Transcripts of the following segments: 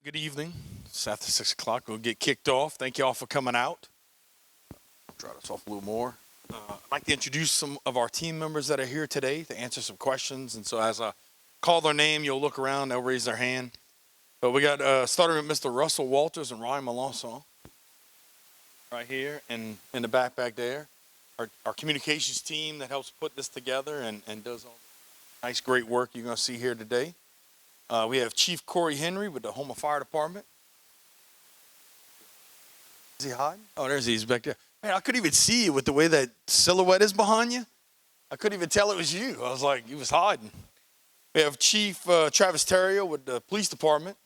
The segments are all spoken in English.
Good evening. It's after 6 o'clock. We'll get kicked off. Thank you all for coming out. Draw this off a little more. I'd like to introduce some of our team members that are here today to answer some questions. And so as I call their name, you'll look around, they'll raise their hand. But we got starting with Mr. Russell Walters and Ryan Melanson right here and in the back there. Our communications team that helps put this together and does all the nice, great work you're going to see here today. We have Chief Corey Henry with the Houma Fire Department. Is he hiding? Oh, there's he's back there. Man, I couldn't even see you with the way that silhouette is behind you. I couldn't even tell it was you. I was like, he was hiding. We have Chief Travis Terrio with the Police Department.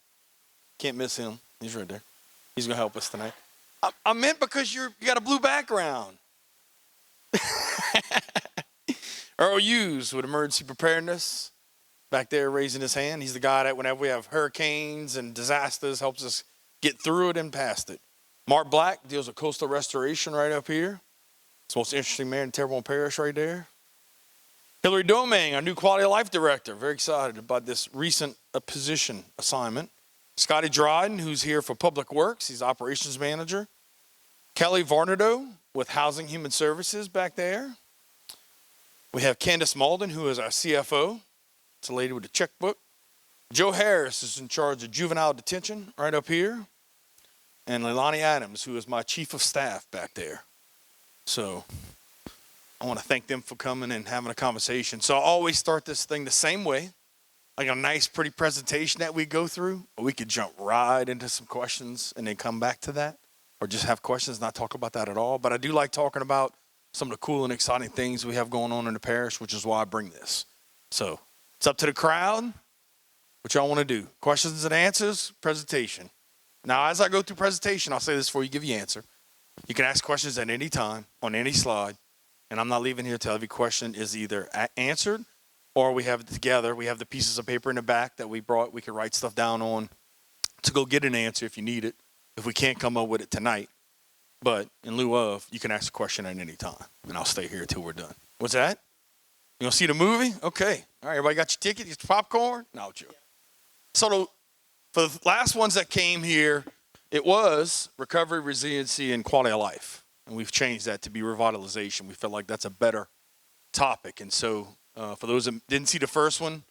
Can't miss him. He's right there. He's going to help us tonight. I meant because you got a blue background. Earl Hughes with Emergency Preparedness. Back there raising his hand. He's the guy that whenever we have hurricanes and disasters helps us get through it and past it. Mark Black deals with coastal restoration right up here. It's the most interesting man in Terrebonne Parish right there. Hillary Domingue, our new quality of life director. Very excited about this recent position assignment. Scotty Dryden, who's here for Public Works. He's operations manager. Kelly Varnado with Housing Human Services back there. We have Candace Malden, who is our CFO. It's a lady with a checkbook. Joe Harris is in charge of juvenile detention right up here. And Leilani Adams, who is my chief of staff back there. So I want to thank them for coming and having a conversation. So I always start this thing the same way, like a nice, pretty presentation that we go through. Or we could jump right into some questions and then come back to that. Or just have questions, not talk about that at all. But I do like talking about some of the cool and exciting things we have going on in the parish, which is why I bring this. So it's up to the crowd. What y'all want to do? Questions and answers, presentation. Now, as I go through presentation, I'll say this before you give your answer. You can ask questions at any time, on any slide, and I'm not leaving here till every question is either answered or we have it together. We have the pieces of paper in the back that we brought. We can write stuff down on to go get an answer if you need it, if we can't come up with it tonight. But in lieu of, you can ask a question at any time, and I'll stay here until we're done. What's that? You want to see the movie? Okay. All right, everybody got your ticket, your popcorn? No, joke. So for the last ones that came here, it was recovery, resiliency, and quality of life. And we've changed that to be revitalization. We feel like that's a better topic. And so for those that didn't see the first one,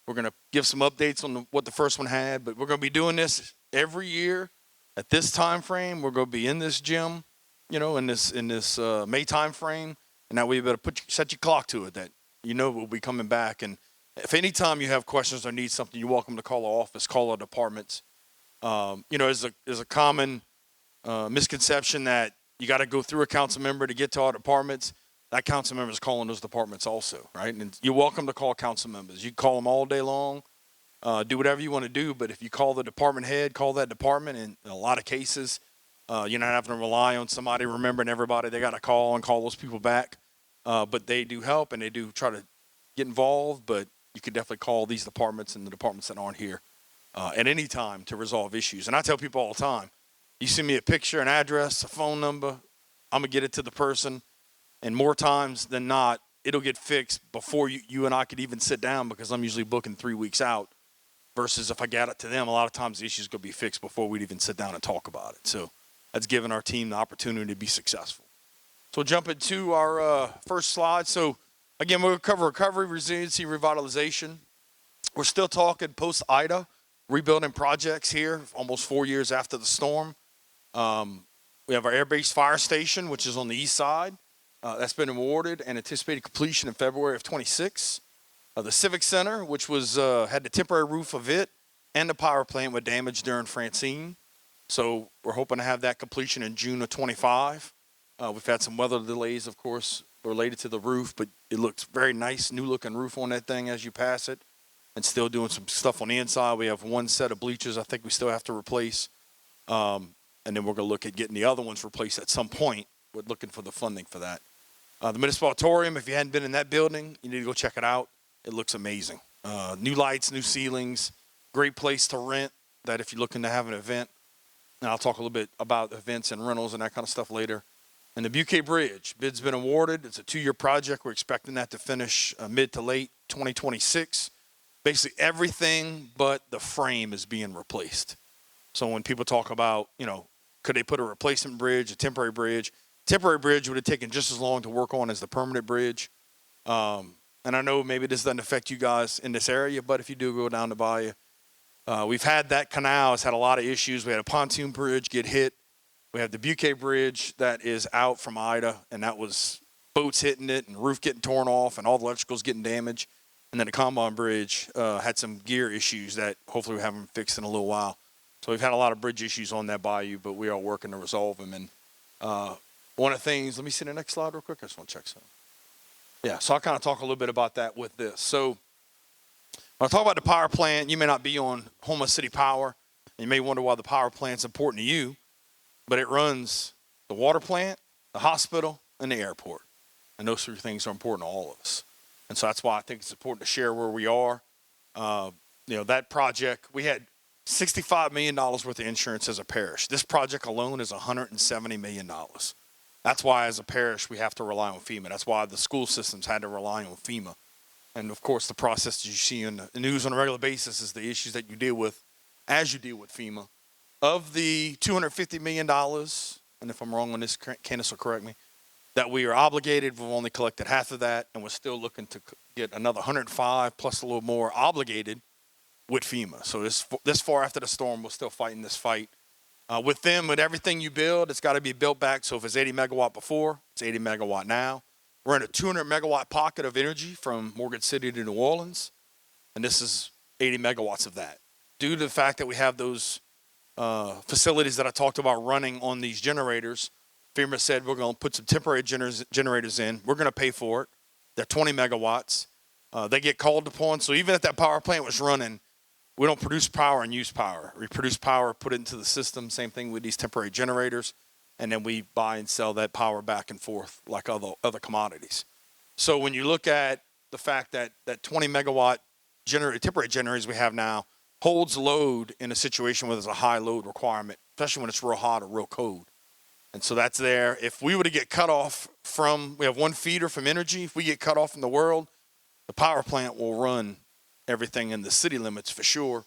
we're going to give some updates on what the first one had. But we're going to be doing this every year at this time frame. We're going to be in this gym, in this May time frame. And that way you better set your clock to it that we'll be coming back. And if any time you have questions or need something, you're welcome to call our office, call our departments. There's a common misconception that you got to go through a council member to get to our departments. That council member is calling those departments also, right? And you're welcome to call council members. You can call them all day long, do whatever you want to do. But if you call the department head, call that department. And in a lot of cases, you're not having to rely on somebody remembering everybody. They got to call those people back. But they do help and they do try to get involved. But you could definitely call these departments and the departments that aren't here at any time to resolve issues. And I tell people all the time, you send me a picture, an address, a phone number, I'm going to get it to the person. And more times than not, it'll get fixed before you and I could even sit down because I'm usually booking 3 weeks out. Versus if I got it to them, a lot of times the issue's going to be fixed before we'd even sit down and talk about it. So that's giving our team the opportunity to be successful. So we'll jump into our first slide. So again, we'll cover recovery, resiliency, revitalization. We're still talking post-Ida rebuilding projects here, almost 4 years after the storm. We have our Air Base Fire Station, which is on the east side. That's been awarded and anticipated completion in February of 26. The Civic Center, which was had the temporary roof of it, and the power plant were damaged during Francine. So we're hoping to have that completion in June of 25. We've had some weather delays, of course, related to the roof, but it looks very nice, new-looking roof on that thing as you pass it. And still doing some stuff on the inside. We have one set of bleachers I think we still have to replace. And then we're going to look at getting the other ones replaced at some point. We're looking for the funding for that. The Municipal Auditorium, if you hadn't been in that building, you need to go check it out. It looks amazing. New lights, new ceilings, great place to rent that if you're looking to have an event. And I'll talk a little bit about events and rentals and that kind of stuff later. And the Buquet Bridge, bid's been awarded. It's a 2-year project. We're expecting that to finish mid to late 2026. Basically everything but the frame is being replaced. So when people talk about, could they put a replacement bridge, a temporary bridge would have taken just as long to work on as the permanent bridge. And I know maybe this doesn't affect you guys in this area, but if you do go down to Bayou, we've had that canal. It's had a lot of issues. We had a pontoon bridge get hit. We have the Buquet Bridge that is out from Ida, and that was boats hitting it and roof getting torn off and all the electricals getting damaged. And then the Combine Bridge had some gear issues that hopefully we have them fixed in a little while. So we've had a lot of bridge issues on that bayou, but we are working to resolve them. And one of the things, let me see the next slide real quick. I just want to check something. Yeah, so I'll kind of talk a little bit about that with this. So when I talk about the power plant, you may not be on Houma City Power. You may wonder why the power plant's important to you, but it runs the water plant, the hospital, and the airport. And those three things are important to all of us. And so that's why I think it's important to share where we are. That project, we had $65 million worth of insurance as a parish. This project alone is $170 million. That's why as a parish we have to rely on FEMA. That's why the school systems had to rely on FEMA. And of course the process that you see in the news on a regular basis is the issues that you deal with as you deal with FEMA. Of the $250 million, and if I'm wrong on this, Candace will correct me, that we are obligated, we've only collected half of that, and we're still looking to get another 105 plus a little more obligated with FEMA. So this far after the storm, we're still fighting this fight. With them, with everything you build, it's got to be built back. So if it's 80 megawatt before, it's 80 megawatt now. We're in a 200 megawatt pocket of energy from Morgan City to New Orleans, and this is 80 megawatts of that. Due to the fact that we have those facilities that I talked about running on these generators, FEMA said we're going to put some temporary generators in. We're going to pay for it. They're 20 megawatts. They get called upon. So even if that power plant was running, we don't produce power and use power. We produce power, put it into the system. Same thing with these temporary generators. And then we buy and sell that power back and forth like other commodities. So when you look at the fact that 20 megawatt temporary generators we have now holds load in a situation where there's a high load requirement, especially when it's real hot or real cold. And so that's there. If we were to get cut off we have one feeder from energy. If we get cut off from the world, the power plant will run everything in the city limits for sure.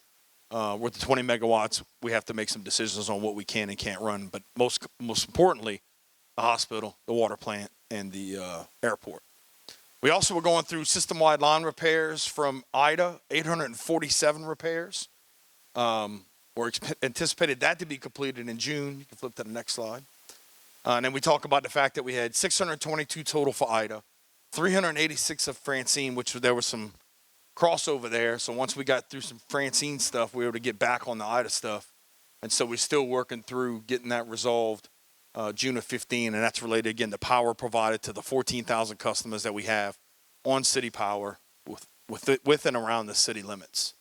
With the 20 megawatts, we have to make some decisions on what we can and can't run. But most importantly, the hospital, the water plant, and the airport. We also were going through system-wide line repairs from Ida, 847 repairs. We're anticipated that to be completed in June. You can flip to the next slide. And then we talk about the fact that we had 622 total for Ida, 386 of Francine, which there was some crossover there. So once we got through some Francine stuff, we were able to get back on the Ida stuff. And so we're still working through getting that resolved June of 15. And that's related, again, to power provided to the 14,000 customers that we have on city power with and around the city limits.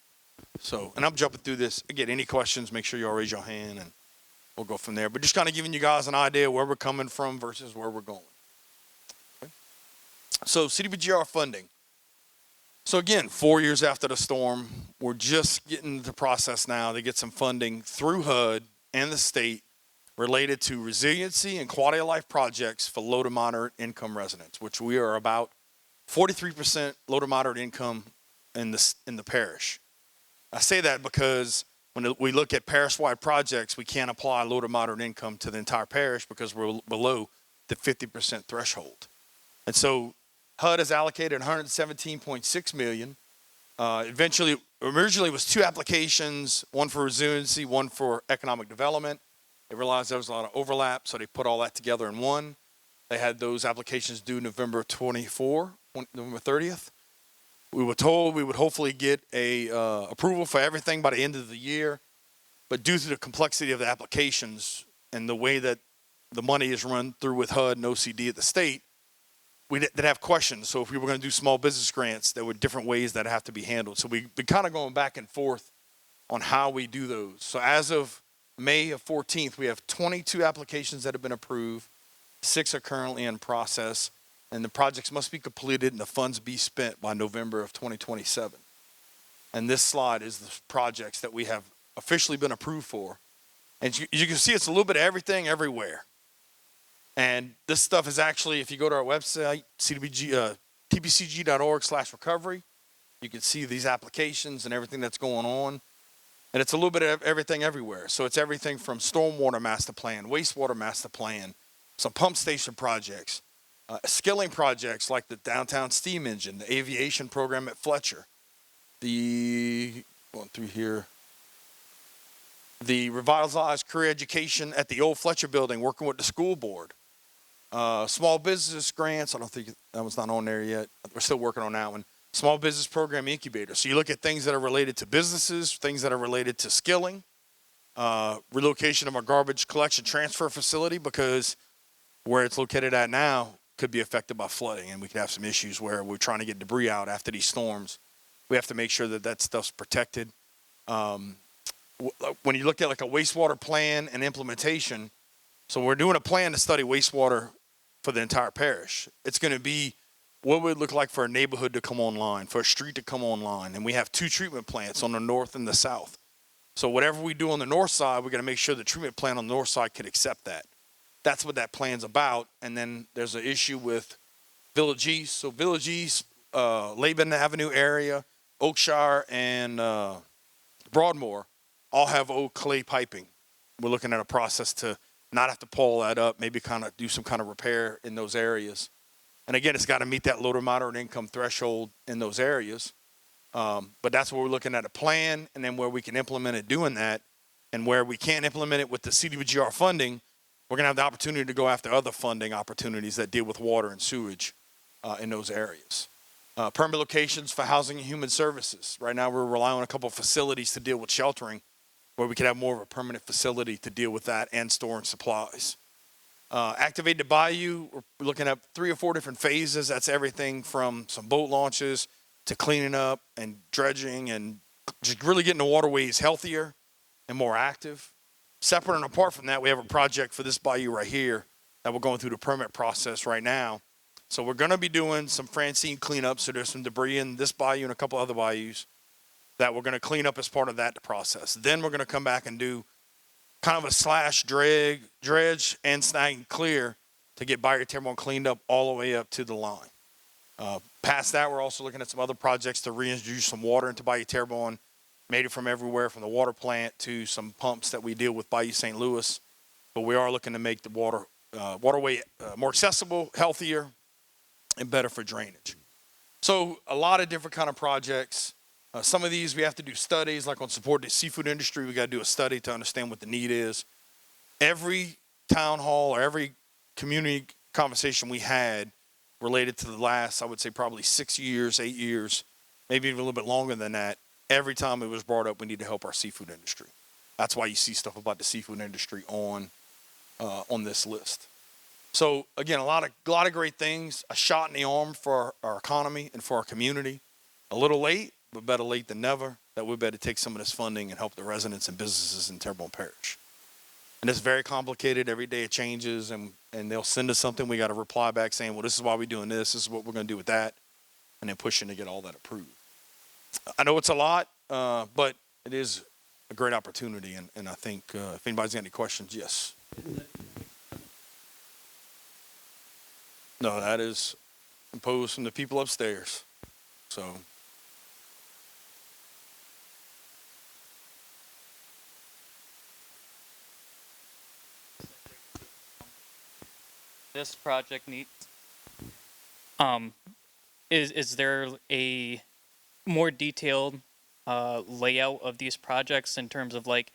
So, and I'm jumping through this. Again, any questions, make sure you all raise your hand and we'll go from there. But just kind of giving you guys an idea where we're coming from versus where we're going. Okay. So CDBGR funding. So again, 4 years after the storm, we're just getting the process now to get some funding through HUD and the state related to resiliency and quality of life projects for low to moderate income residents, which we are about 43% low to moderate income in the parish. I say that because when we look at parish-wide projects, we can't apply low to moderate income to the entire parish because we're below the 50% threshold. And so HUD has allocated $117.6 million. Originally it was two applications, one for resiliency, one for economic development. They realized there was a lot of overlap, so they put all that together in one. They had those applications due November 30th. We were told we would hopefully get a approval for everything by the end of the year, but due to the complexity of the applications and the way that the money is run through with HUD and OCD at the state, we did have questions. So if we were going to do small business grants, there were different ways that have to be handled. So we've been kind of going back and forth on how we do those. So as of May of 14th, we have 22 applications that have been approved. 6 are currently in process, and the projects must be completed and the funds be spent by November of 2027. And this slide is the projects that we have officially been approved for. And you can see it's a little bit of everything everywhere. And this stuff is actually, if you go to our website, tbcg.org/recovery, you can see these applications and everything that's going on. And it's a little bit of everything everywhere. So it's everything from stormwater master plan, wastewater master plan, some pump station projects, skilling projects like the downtown steam engine, the aviation program at Fletcher, going through here, the revitalized career education at the old Fletcher building, working with the school board, small business grants. I don't think that was not on there yet. We're still working on that one. Small business program incubator. So you look at things that are related to businesses, things that are related to skilling, relocation of our garbage collection transfer facility, because where it's located at now could be affected by flooding, and we could have some issues where we're trying to get debris out after these storms. We have to make sure that that stuff's protected. When you look at like a wastewater plan and implementation, so we're doing a plan to study wastewater for the entire parish. It's going to be what would it look like for a neighborhood to come online, for a street to come online. And we have 2 treatment plants on the north and the south. So whatever we do on the north side, we're going to make sure the treatment plant on the north side could accept that. That's what that plan's about. And then there's an issue with Village East. So Village East, Laban Avenue area, Oakshire, and Broadmoor all have old clay piping. We're looking at a process to not have to pull that up, maybe kind of do some kind of repair in those areas. And again, it's got to meet that low to moderate income threshold in those areas. But that's where we're looking at a plan, and then where we can implement it doing that. And where we can't implement it with the CDBGR funding, we're going to have the opportunity to go after other funding opportunities that deal with water and sewage in those areas. Permanent locations for housing and human services. Right now, we're relying on a couple of facilities to deal with sheltering, where we could have more of a permanent facility to deal with that and storing supplies. Activate the bayou, we're looking at 3 or 4 different phases. That's everything from some boat launches to cleaning up and dredging and just really getting the waterways healthier and more active. Separate and apart from that, we have a project for this bayou right here that we're going through the permit process right now. So we're going to be doing some Francine cleanup. So there's some debris in this bayou and a couple other bayous that we're going to clean up as part of that process. Then we're going to come back and do kind of a slash dredge and snag and clear to get Bayou Terrebonne cleaned up all the way up to the line. Past that, we're also looking at some other projects to reintroduce some water into Bayou Terrebonne, made it from everywhere, from the water plant to some pumps that we deal with Bayou St. Louis. But we are looking to make the waterway more accessible, healthier, and better for drainage. So a lot of different kind of projects. Some of these we have to do studies, like on support the seafood industry. We got to do a study to understand what the need is. Every town hall or every community conversation we had related to the last, I would say probably 6 years, 8 years, maybe even a little bit longer than that. Every time it was brought up, we need to help our seafood industry. That's why you see stuff about the seafood industry on this list. So again, a lot of great things. A shot in the arm for our economy and for our community. A little late, but better late than never, that we better take some of this funding and help the residents and businesses in Terrebonne Parish. And it's very complicated. Every day it changes, and they'll send us something. We got to reply back saying, well, this is why we're doing this. This is what we're going to do with that. And then pushing to get all that approved. I know it's a lot, but it is a great opportunity. And I think if anybody's got any questions, yes. No, that is imposed from the people upstairs. So. This project needs, is there a more detailed layout of these projects in terms of like,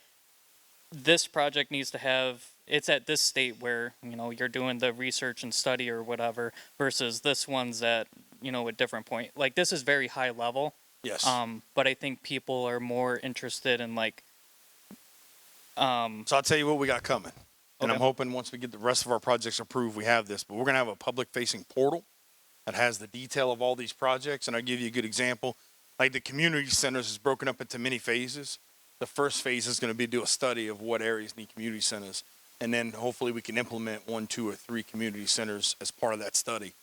this project needs to have, it's at this state where, you know, you're doing the research and study or whatever, versus this one's at, you know, a different point. Like, this is very high level. Yes. But I think people are more interested in like. So I'll tell you what we got coming. And Okay. I'm hoping once we get the rest of our projects approved, we have this. But we're going to have a public-facing portal that has the detail of all these projects. And I'll give you a good example. Like the community centers is broken up into many phases. The first phase is going to be do a study of what areas need community centers. And then hopefully we can implement 1, 2, or 3 community centers as part of that study,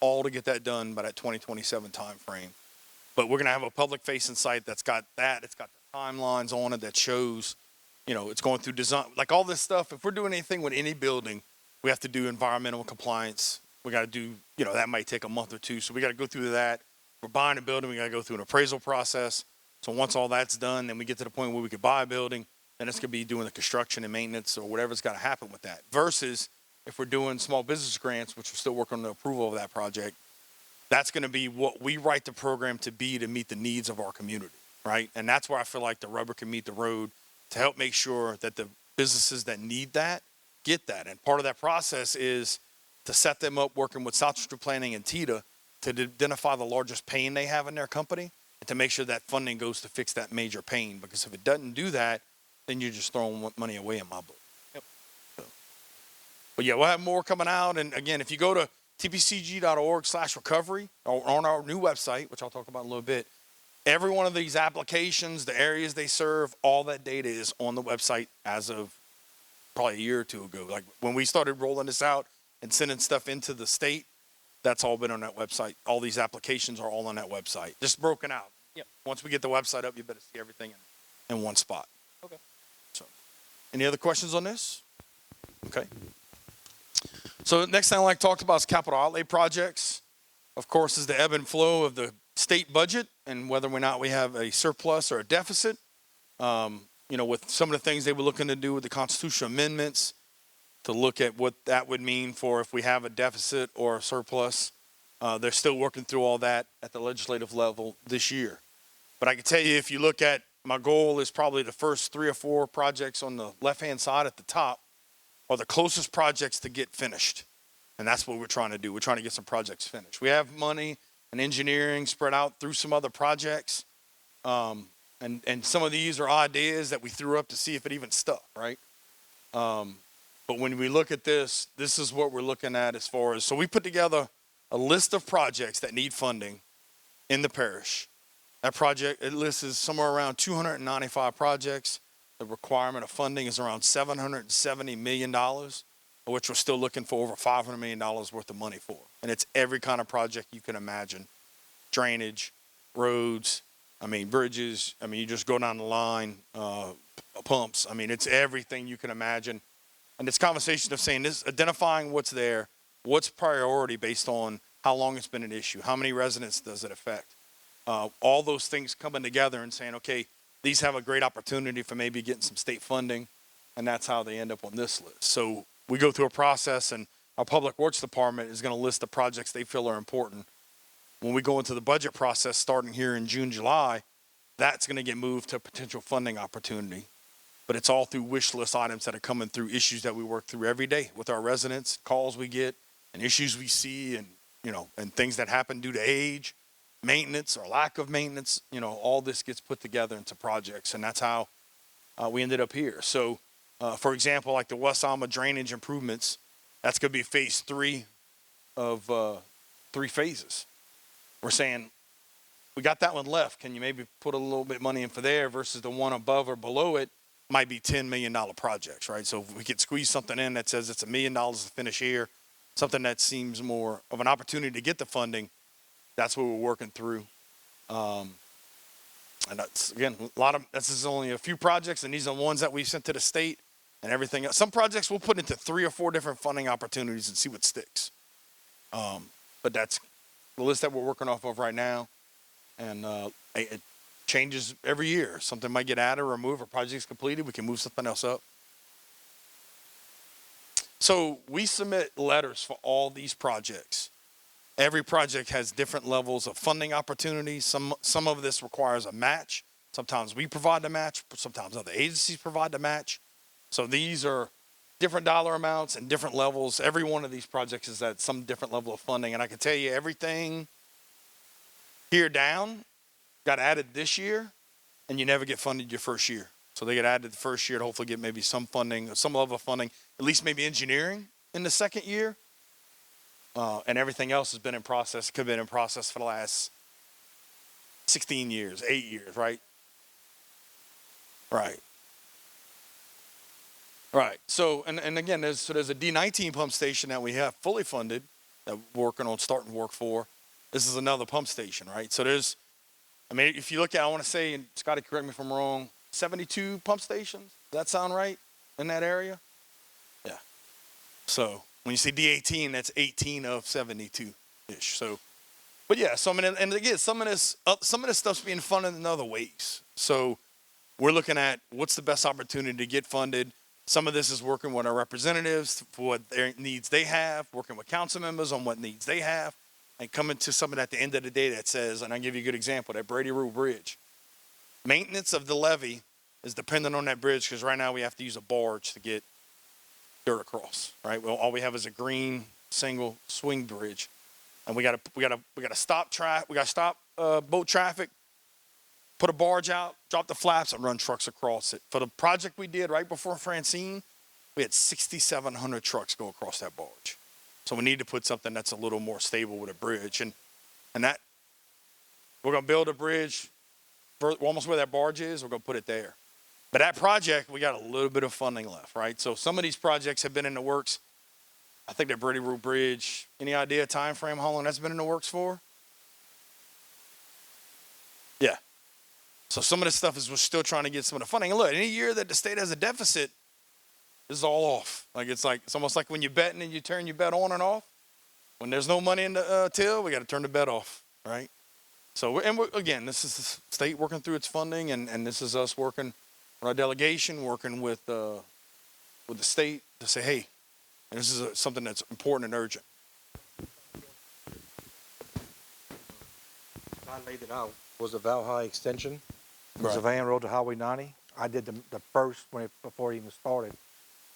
all to get that done by that 2027 time frame. But we're going to have a public-facing site that's got that. It's got the timelines on it that shows, you know, it's going through design, like all this stuff. If we're doing anything with any building, we have to do environmental compliance. We got to do, you know, that might take a month or 2. So we got to go through that. We're buying a building. We got to go through an appraisal process. So once all that's done, then we get to the point where we could buy a building, then it's going to be doing the construction and maintenance or whatever's got to happen with that. Versus if we're doing small business grants, which we're still working on the approval of that project, that's going to be what we write the program to be to meet the needs of our community, right? And that's where I feel like the rubber can meet the road to help make sure that the businesses that need that get that. And part of that process is to set them up working with South Central Planning and TITA to identify the largest pain they have in their company and to make sure that funding goes to fix that major pain. Because if it doesn't do that, then you're just throwing money away in my book. Yep. So, but yeah, we'll have more coming out. And again, if you go to tpcg.org/recovery or on our new website, which I'll talk about in a little bit, every one of these applications, the areas they serve, all that data is on the website as of probably a year or two ago. Like when we started rolling this out and sending stuff into the state, that's all been on that website. All these applications are all on that website, just broken out. Yep. Once we get the website up, you better see everything in one spot. Okay. So, any other questions on this? Okay. So the next thing I like to talk about is capital outlay projects. Of course, is the ebb and flow of the state budget and whether or not we have a surplus or a deficit. With some of the things they were looking to do with the constitutional amendments to look at what that would mean for if we have a deficit or a surplus. They're still working through all that at the legislative level this year. But I can tell you, if you look at my goal is probably the first 3 or 4 projects on the left-hand side at the top are the closest projects to get finished. And that's what we're trying to do. We're trying to get some projects finished. We have money and engineering spread out through some other projects. And some of these are ideas that we threw up to see if it even stuck, right? But when we look at this is what we're looking at as far as, so we put together a list of projects that need funding in the parish. That project, it lists somewhere around 295 projects. The requirement of funding is around $770 million, which we're still looking for over $500 million worth of money for. And it's every kind of project you can imagine. Drainage, roads, bridges. You just go down the line, pumps. It's everything you can imagine. And this conversation of saying this, identifying what's there, what's priority based on how long it's been an issue, how many residents does it affect. All those things coming together and saying, okay, these have a great opportunity for maybe getting some state funding, and that's how they end up on this list. So we go through a process, and our Public Works Department is going to list the projects they feel are important. When we go into the budget process starting here in June, July, that's going to get moved to potential funding opportunity. But it's all through wish list items that are coming through issues that we work through every day with our residents, calls we get, and issues we see, and and things that happen due to age, maintenance or lack of maintenance. All this gets put together into projects, and that's how we ended up here. So, for example, like the West Alma drainage improvements, that's going to be phase 3 of 3 phases. We're saying, we got that one left. Can you maybe put a little bit of money in for there versus the one above or below it might be $10 million projects, right? So if we could squeeze something in that says it's $1 million to finish here, something that seems more of an opportunity to get the funding, that's what we're working through. And that's, again, this is only a few projects, and these are ones that we sent to the state and everything else. Some projects we'll put into 3 or 4 different funding opportunities and see what sticks. But that's the list that we're working off of right now. And it changes every year. Something might get added or removed, or project's completed, we can move something else up. So we submit letters for all these projects. Every project has different levels of funding opportunities. Some of this requires a match. Sometimes we provide the match, but sometimes other agencies provide the match. So these are different dollar amounts and different levels. Every one of these projects is at some different level of funding. And I can tell you everything here down got added this year, and you never get funded your first year. So they get added the first year to hopefully get maybe some funding, some level of funding, at least maybe engineering in the second year. And everything else has been in process, could have been in process for the last 16 years, 8 years, right? Right. Right. So, and again, there's a D19 pump station that we have fully funded that we're working on starting work for. This is another pump station, right? So if you look at, I want to say, and Scotty, correct me if I'm wrong, 72 pump stations. Does that sound right in that area? Yeah. So when you say D18, that's 18 of 72-ish. So But yeah, so I mean, and again, some of this stuff's being funded in other ways. So we're looking at what's the best opportunity to get funded. Some of this is working with our representatives for what their needs they have, working with council members on what needs they have, and coming to something at the end of the day that says, and I'll give you a good example, that Brady Road Bridge. Maintenance of the levee is dependent on that bridge because right now we have to use a barge to get dirt across, right? Well, all we have is a green single swing bridge. And we gotta stop boat traffic, put a barge out, drop the flaps, and run trucks across it. For the project we did right before Francine, we had 6,700 trucks go across that barge. So we need to put something that's a little more stable with a bridge, and that we're gonna build a bridge, almost where that barge is. We're gonna put it there. But that project, we got a little bit of funding left, right? So some of these projects have been in the works. I think that Brady Road Bridge, any idea time frame how long that's been in the works for? Yeah. So some of this stuff is we're still trying to get some of the funding. And look, any year that the state has a deficit, this is all off. It's almost like when you're betting and you turn your bet on and off. When there's no money in the till, we got to turn the bet off, right? So again, this is the state working through its funding, and this is us working with our delegation, working with the state to say, hey, and this is something that's important and urgent. I laid it out was the Valhalla extension, Right. Savannah Road to Highway 90. I did the first before it even started.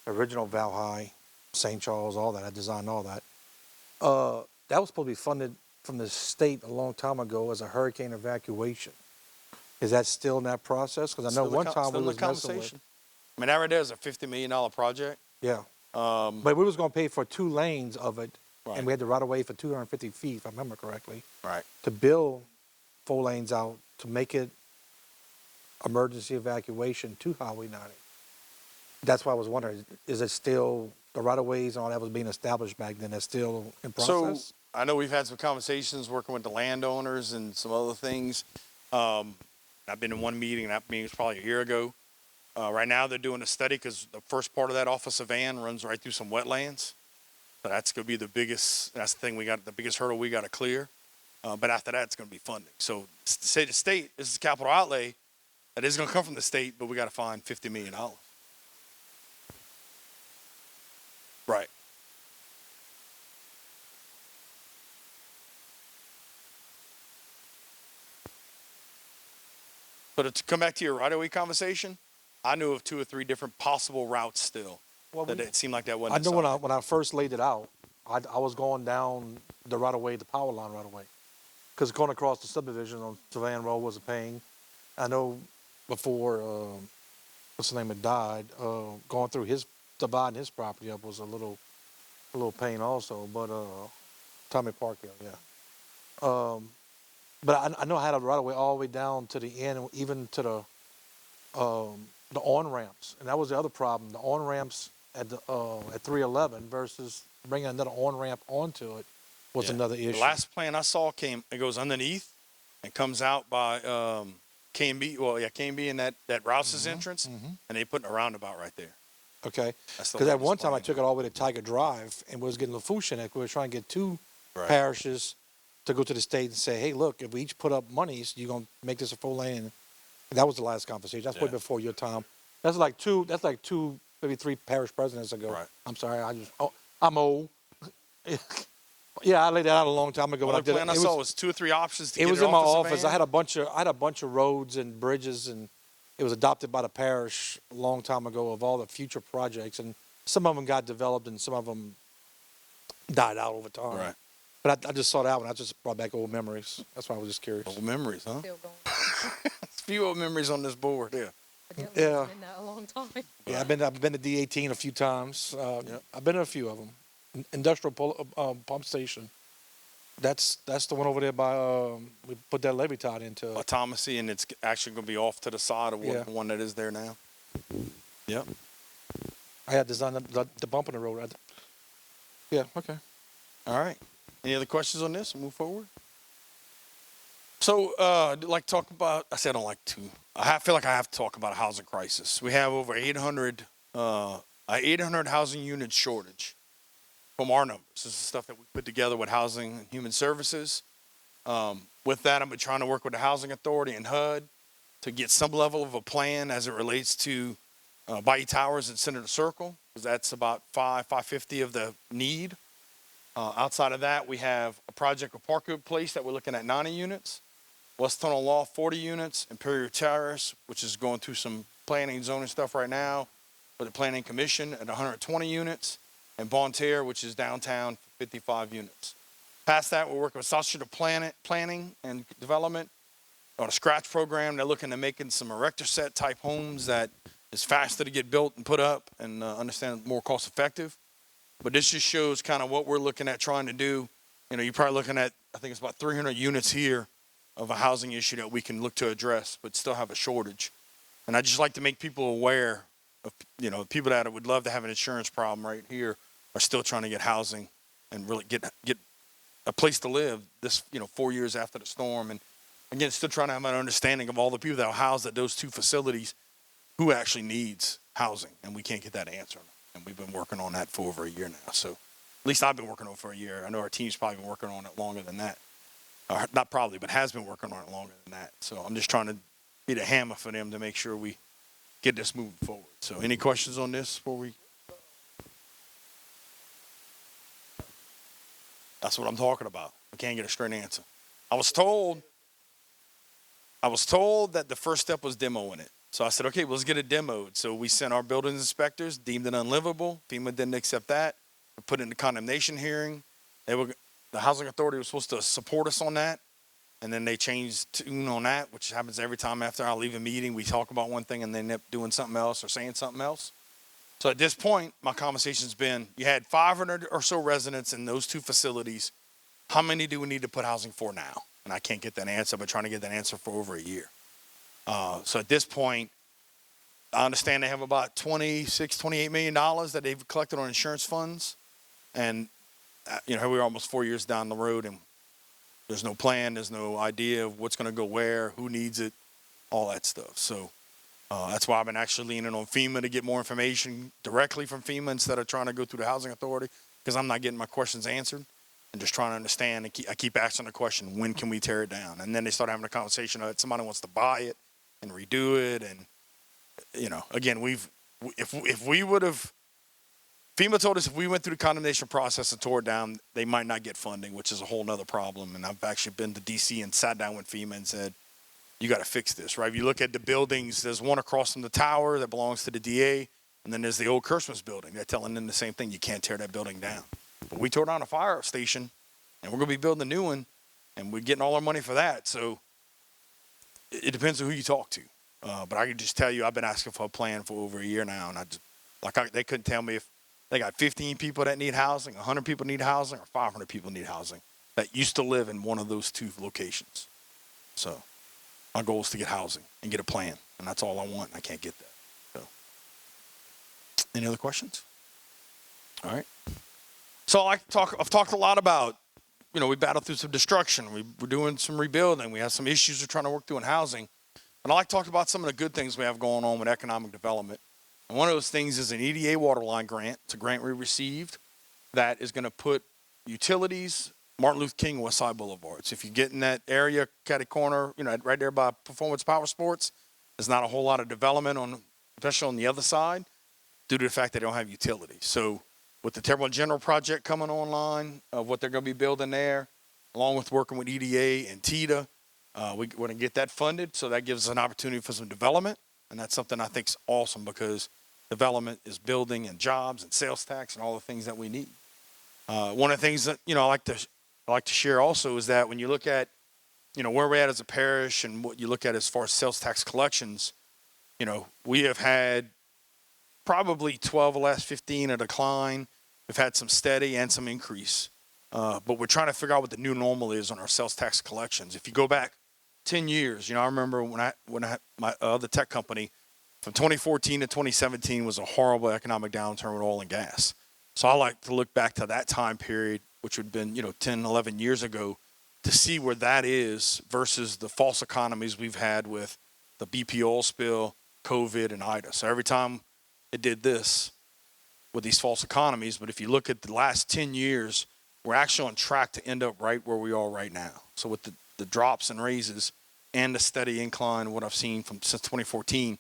The original Valhalla, St. Charles, all that. I designed all that. That was supposed to be funded from the state a long time ago as a hurricane evacuation. Is that still in that process? Because I know one time we was messing with. I mean, that right there is a $50 million project. Yeah. But we was going to pay for 2 lanes of it, Right. and we had to right away for 250 feet, if I remember correctly, Right. to build 4 lanes out to make it emergency evacuation to Highway 90. That's why I was wondering, is it still, the right-of-ways and all that was being established back then, that's still in process? So I know we've had some conversations working with the landowners and some other things. I've been in one meeting, and that meeting was probably a year ago. Right now they're doing a study because the first part of that off of Savannah runs right through some wetlands. So that's going to be that's the thing the biggest hurdle we got to clear. But after that, it's going to be funding. So say the state, this is capital outlay that is going to come from the state, but we got to find $50 million. Right. But to come back to your right-of-way conversation, I knew of 2 or 3 different possible routes still. That it seemed like that wasn't. I know when I first laid it out, I was going down the right-of-way, the power line right-of-way. Because going across the subdivision on Savannah Road was a pain. I know before, what's his name, had died, going through dividing his property up was a little pain also. But Tommy Parkhill, yeah. But I know I had a right-of-way all the way down to the end, even to the on-ramps. And that was the other problem. The on-ramps at 311 versus bringing another on-ramp onto it was another issue. The last plan I saw it goes underneath and comes out by K&B. Well, yeah, K&B and that Rouse's entrance, and they put a roundabout right there. Okay. That's the Because at one latest time I plan. took it all the way to Tiger Drive and was getting LaFouche in it. We were trying to get 2 Right. parishes to go to the state and say, hey, look, if we each put up monies, you're going to make this a 4-lane. And that was the last conversation. That's way Yeah. before your time. That's like two, maybe 3 parish presidents ago. Right. I'm sorry. I'm old. Yeah, I laid that out a long time ago. The When I did plan it. I saw was 2 or 3 options to get It was in my off of office. Savannah. I had a bunch of roads and bridges, and it was adopted by the parish a long time ago of all the future projects, and some of them got developed and some of them died out over time. Right. But I just saw that one. I just brought back old memories. That's why I was just curious. Old memories, huh? Still going. There's a few old memories on this board, yeah. Evidently, Yeah. It's been that a long time. Yeah, I've been to D18 a few times. Yep. I've been to a few of them. Industrial pump station. That's the one over there by we put that levee tide into. Thomasy, and it's actually going to be off to the side of Yeah. the one that is there now. Yep. I had designed the bump in the road. Yeah. Okay. All right. Any other questions on this? We'll move forward. So, I'd like to talk about, I said I don't like to. I feel like I have to talk about a housing crisis. We have over 800 housing unit shortage from our numbers. This is stuff that we put together with Housing and Human Services. With that, I've been trying to work with the Housing Authority and HUD to get some level of a plan as it relates to Bayou Towers and Senator Circle, because that's about 550 of the need. Outside of that, we have a project with Parkwood Place that we're looking at 90 units. West Tunnel Law, 40 units. Imperial Terrace, which is going through some planning and zoning stuff right now with the Planning Commission at 120 units. And Bon Terre, which is downtown, 55 units. Past that, we're working with South Street Planning and Development on a scratch program. They're looking at making some erector set type homes that is faster to get built and put up and understand more cost effective. But this just shows kind of what we're looking at trying to do. You know, you're probably looking at, I think it's about 300 units here of a housing issue that we can look to address, but still have a shortage. And I just like to make people aware of, you know, people that would love to have an insurance problem right here are still trying to get housing and really get a place to live this, 4 years after the storm. And again, still trying to have an understanding of all the people that are housed at those two facilities who actually needs housing. And we can't get that answer. And we've been working on that for over a year now. So at least I've been working on it for a year. I know our team's probably been working on it longer than that. Not probably, but has been working on it longer than that. So I'm just trying to be the hammer for them to make sure we get this moving forward. So any questions on this before we? That's what I'm talking about. I can't get a straight answer. I was told that the first step was demoing it. So I said, okay, well, let's get it demoed. So we sent our building inspectors, deemed it unlivable. FEMA didn't accept that. We put it in the condemnation hearing. The Housing Authority was supposed to support us on that. And then they changed tune on that, which happens every time after I leave a meeting. We talk about one thing and they end up doing something else or saying something else. So at this point, my conversation's been, you had 500 or so residents in those two facilities. How many do we need to put housing for now? And I can't get that answer. I've been trying to get that answer for over a year. So at this point, I understand they have about $28 million that they've collected on insurance funds. And, here we are almost 4 years down the road and there's no plan. There's no idea of what's going to go where, who needs it, all that stuff. So that's why I've been actually leaning on FEMA to get more information directly from FEMA instead of trying to go through the Housing Authority, because I'm not getting my questions answered and just trying to understand. And I keep asking the question, when can we tear it down? And then they start having a conversation that somebody wants to buy it and redo it. And, again, if we would have, FEMA told us if we went through the condemnation process and tore it down, they might not get funding, which is a whole nother problem. And I've actually been to DC and sat down with FEMA and said, you got to fix this, right? If you look at the buildings, there's one across from the tower that belongs to the DA. And then there's the old Christmas building. They're telling them the same thing. You can't tear that building down. But we tore down a fire station and we're going to be building a new one and we're getting all our money for that. So it depends on who you talk to. But I can just tell you, I've been asking for a plan for over a year now. And they couldn't tell me if they got 15 people that need housing, 100 people need housing, or 500 people need housing that used to live in one of those two locations. So my goal is to get housing and get a plan. And that's all I want. And I can't get that. So any other questions? All right. So I've talked a lot about, we battled through some destruction. We're doing some rebuilding. We have some issues we're trying to work through in housing. And I like to talk about some of the good things we have going on with economic development. And one of those things is an EDA waterline grant. It's a grant we received that is going to put utilities, Martin Luther King, West Side Boulevard. So if you get in that area, catty corner, right there by Performance Power Sports, there's not a whole lot of development especially on the other side, due to the fact that they don't have utilities. So with the Terrebonne General project coming online, of what they're going to be building there, along with working with EDA and TITA, we're going to get that funded. So that gives us an opportunity for some development. And that's something I think is awesome, because development is building and jobs and sales tax and all the things that we need. One of the things that, I like to share also is that when you look at, where we're at as a parish and what you look at as far as sales tax collections, we have had probably 12 of the last 15 a decline. We've had some steady and some increase. But we're trying to figure out what the new normal is on our sales tax collections. If you go back 10 years, I remember when my other tech company, from 2014 to 2017 was a horrible economic downturn with oil and gas. So I like to look back to that time period, which would have been, 10, 11 years ago, to see where that is versus the false economies we've had with the BP oil spill, COVID, and Ida. So every time it did this with these false economies, but if you look at the last 10 years, we're actually on track to end up right where we are right now. So with the drops and raises and the steady incline, what I've seen since 2014,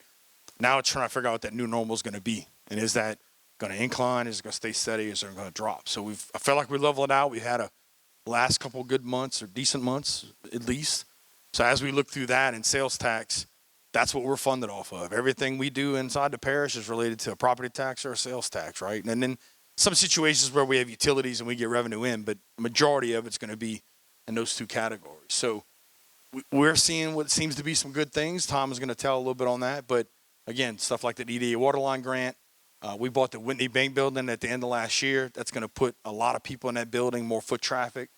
now it's trying to figure out what that new normal is going to be. And is that going to incline? Is it going to stay steady? Is it going to drop? So I felt like we leveled it out. We had a last couple good months or decent months at least. So as we look through that and sales tax, that's what we're funded off of. Everything we do inside the parish is related to a property tax or a sales tax, right? And then some situations where we have utilities and we get revenue in, but the majority of it's going to be in those two categories. So we're seeing what seems to be some good things. Tom is going to tell a little bit on that. But again, stuff like the EDA waterline grant. We bought the Whitney Bank building at the end of last year. That's going to put a lot of people in that building, more foot traffic.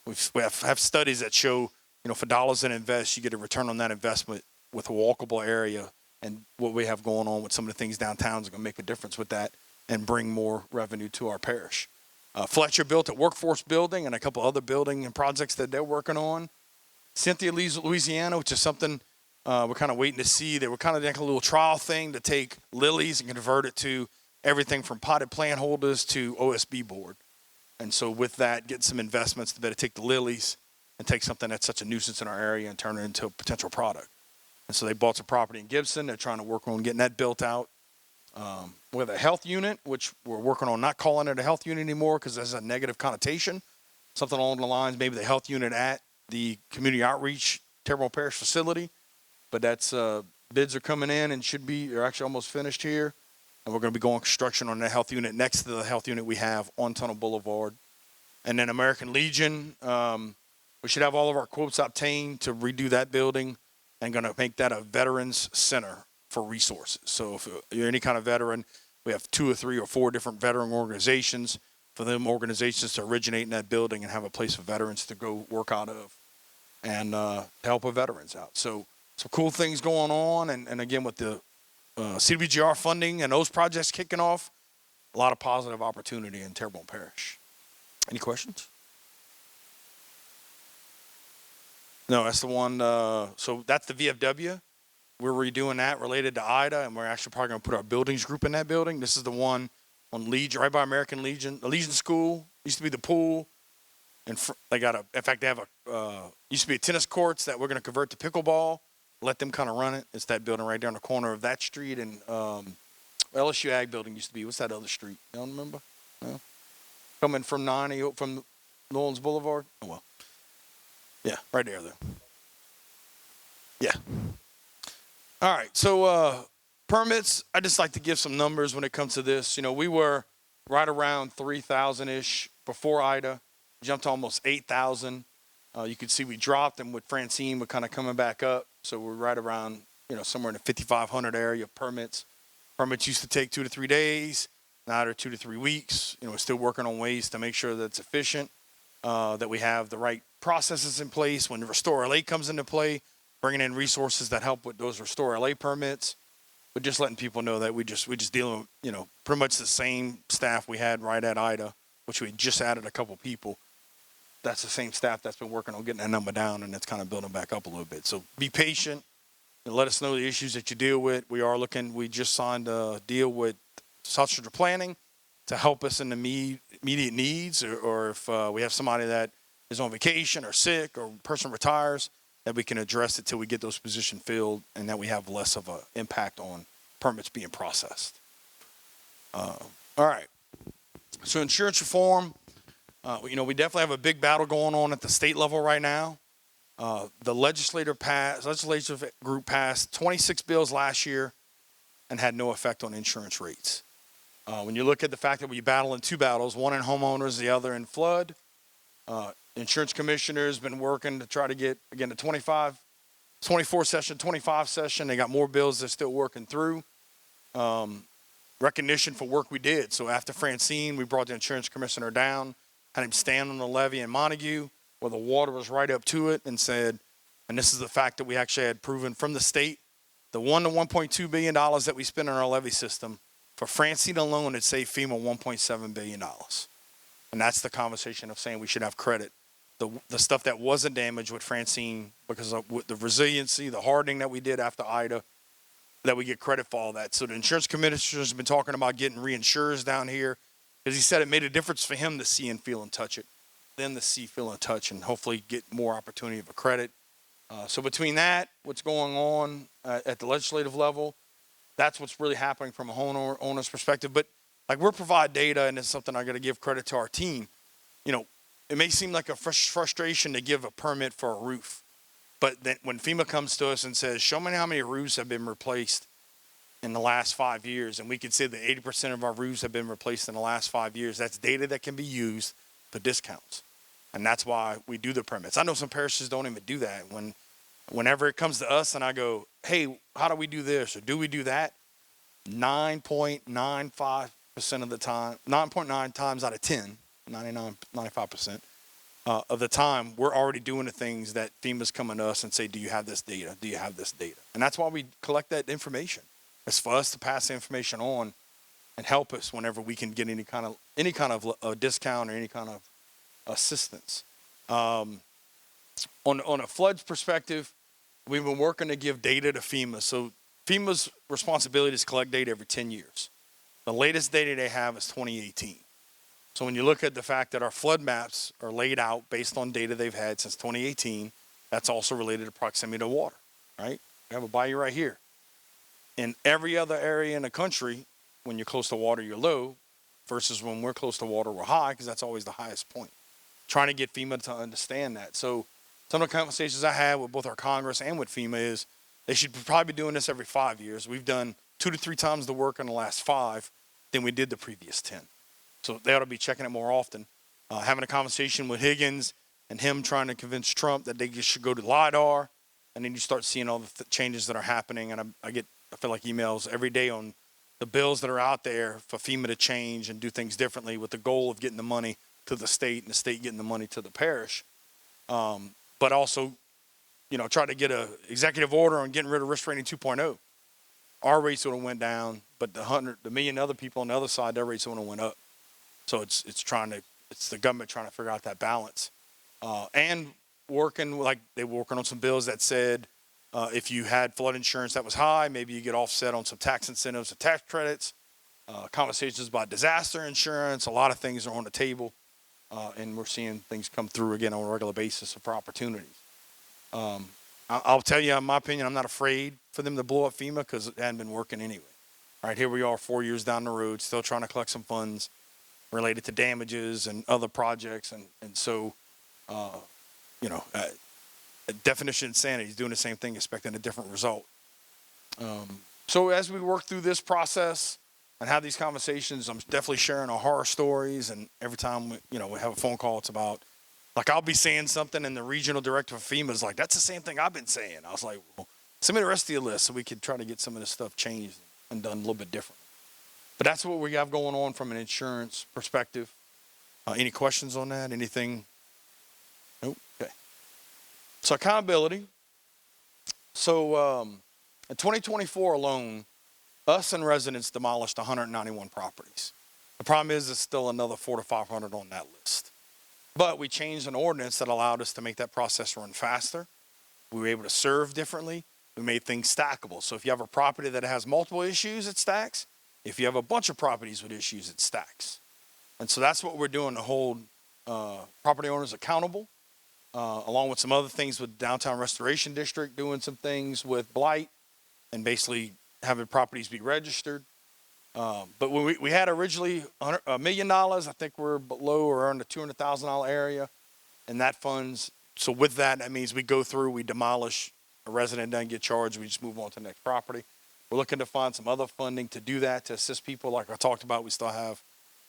We have studies that show, for dollars that invest, you get a return on that investment with a walkable area. And what we have going on with some of the things downtown is going to make a difference with that and bring more revenue to our parish. Fletcher built a workforce building and a couple other building and projects that they're working on. Cynthia, Louisiana, which is something we're kind of waiting to see. They were kind of like a little trial thing to take lilies and convert it to everything from potted plant holders to OSB board. And so with that, get some investments to better take the lilies and take something that's such a nuisance in our area and turn it into a potential product. And so they bought some property in Gibson. They're trying to work on getting that built out. We have a health unit, which we're working on not calling it a health unit anymore because there's a negative connotation. Something along the lines, maybe the health unit at the community outreach Terrebonne Parish facility. But that's bids are coming in and they're actually almost finished here. And we're going to be going construction on that health unit next to the health unit we have on Tunnel Boulevard. And then American Legion, we should have all of our quotes obtained to redo that building and going to make that a veterans center for resources. So if you're any kind of veteran, we have 2 or 3 or 4 different veteran organizations for them organizations to originate in that building and have a place for veterans to go work out of and help our veterans out. So some cool things going on. And again, with the CDBGR funding and those projects kicking off, a lot of positive opportunity in Terrebonne Parish. Any questions? No, that's the one. So that's the VFW. We're redoing that related to IDA, and we're actually probably going to put our buildings group in that building. This is the one on Legion, right by American Legion. The Legion School used to be the pool. And they have used to be a tennis courts that we're going to convert to pickleball. Let them kind of run it. It's that building right there on the corner of that street and LSU Ag building used to be. What's that other street? You don't remember? No. Coming from 90 from Nolans Boulevard. Oh well. Yeah, right there though. Yeah. All right. So permits. I just like to give some numbers when it comes to this. We were right around 3,000-ish before IDA. Jumped to almost 8,000. You could see we dropped, and with Francine, we're kind of coming back up. So we're right around, somewhere in the 5,500 area of permits. Permits used to take 2 to 3 days. Now they're 2 to 3 weeks. We're still working on ways to make sure that it's efficient, that we have the right processes in place. When the Restore LA comes into play, bringing in resources that help with those Restore LA permits. But just letting people know that we just dealing with, pretty much the same staff we had right at IDA, which we just added a couple people. That's the same staff that's been working on getting that number down, and it's kind of building back up a little bit. So be patient and let us know the issues that you deal with. We just signed a deal with South Central Planning to help us in the immediate needs, or if we have somebody that is on vacation or sick or person retires, that we can address it till we get those positions filled and that we have less of an impact on permits being processed. All right. So insurance reform. We definitely have a big battle going on at the state level right now. The legislative group passed 26 bills last year and had no effect on insurance rates. When you look at the fact that we battle in 2 battles, one in homeowners, the other in flood, insurance commissioner's been working to try to get, again, the 24 session, 25 session. They got more bills they're still working through. Recognition for work we did. So after Francine, we brought the insurance commissioner down, had him stand on the levee in Montague where the water was right up to it, and said, and this is the fact that we actually had proven from the state, the $1 to $1.2 billion that we spend on our levee system, for Francine alone, it saved FEMA $1.7 billion. And that's the conversation of saying we should have credit. The stuff that wasn't damaged with Francine, because of the resiliency, the hardening that we did after IDA, that we get credit for all that. So the insurance commissioner has been talking about getting reinsurers down here, because he said it made a difference for him to see and feel and touch it. them to see, feel, and touch, and hopefully get more opportunity of a credit. So between that, what's going on at the legislative level, that's what's really happening from a homeowner's perspective. But like we're provide data, and it's something I got to give credit to our team. You know, it may seem like a frustration to give a permit for a roof, but then when FEMA comes to us and says, show me how many roofs have been replaced in the last 5 years, and we can say that 80% of our roofs have been replaced in the last 5 years, that's data that can be used for discounts. And that's why we do the permits. I know some parishes don't even do that. Whenever it comes to us and I go, hey, how do we do this or do we do that? 9.95% of the time, 9.9 times out of 10, 95% of the time, we're already doing the things that FEMA's coming to us and say, do you have this data? Do you have this data? And that's why we collect that information. It's for us to pass the information on and help us whenever we can get any kind of discount or any kind of assistance. On a floods perspective, we've been working to give data to FEMA. So FEMA's responsibility is to collect data every 10 years. The latest data they have is 2018. So when you look at the fact that our flood maps are laid out based on data they've had since 2018, that's also related to proximity to water, right? We have a bayou right here. In every other area in the country, when you're close to water, you're low, versus when we're close to water, we're high, because that's always the highest point. Trying to get FEMA to understand that. So some of the conversations I had with both our Congress and with FEMA is they should probably be doing this every 5 years. We've done 2 to 3 times the work in the last 5 than we did the previous 10. So they ought to be checking it more often. Having a conversation with Higgins and him trying to convince Trump that they should go to LIDAR, and then you start seeing all the changes that are happening. And I feel like emails every day on the bills that are out there for FEMA to change and do things differently with the goal of getting the money to the state and the state getting the money to the parish. But also, try to get a executive order on getting rid of risk rating 2.0. Our rates would have went down, but the million other people on the other side, their rates would have went up. So it's the government trying to figure out that balance. And working, like they were working on some bills that said, if you had flood insurance that was high, maybe you get offset on some tax incentives and tax credits. Conversations about disaster insurance, a lot of things are on the table. And we're seeing things come through again on a regular basis for opportunities. I'll tell you, in my opinion, I'm not afraid for them to blow up FEMA because it hadn't been working anyway. All right, here we are 4 years down the road, still trying to collect some funds related to damages and other projects. And so, definition of insanity is doing the same thing, expecting a different result. So as we work through this process and have these conversations, I'm definitely sharing our horror stories. And every time we have a phone call, it's about, like, I'll be saying something and the regional director of FEMA is like, that's the same thing I've been saying. I was like, well, send me the rest of your list so we could try to get some of this stuff changed and done a little bit different. But that's what we have going on from an insurance perspective. Any questions on that? Anything? Nope. Okay. So accountability. So in 2024 alone, us and residents demolished 191 properties. The problem is there's still another 400 to 500 on that list. But we changed an ordinance that allowed us to make that process run faster. We were able to serve differently. We made things stackable. So if you have a property that has multiple issues, it stacks. If you have a bunch of properties with issues, it stacks. And so that's what we're doing to hold property owners accountable, along with some other things with Downtown Restoration District, doing some things with blight and basically having properties be registered. But when we had originally $1 million, I think we're below or around the $200,000 area in that funds. So with that, that means we go through, we demolish, a resident doesn't get charged, we just move on to the next property. We're looking to find some other funding to do that, to assist people. Like I talked about, we still have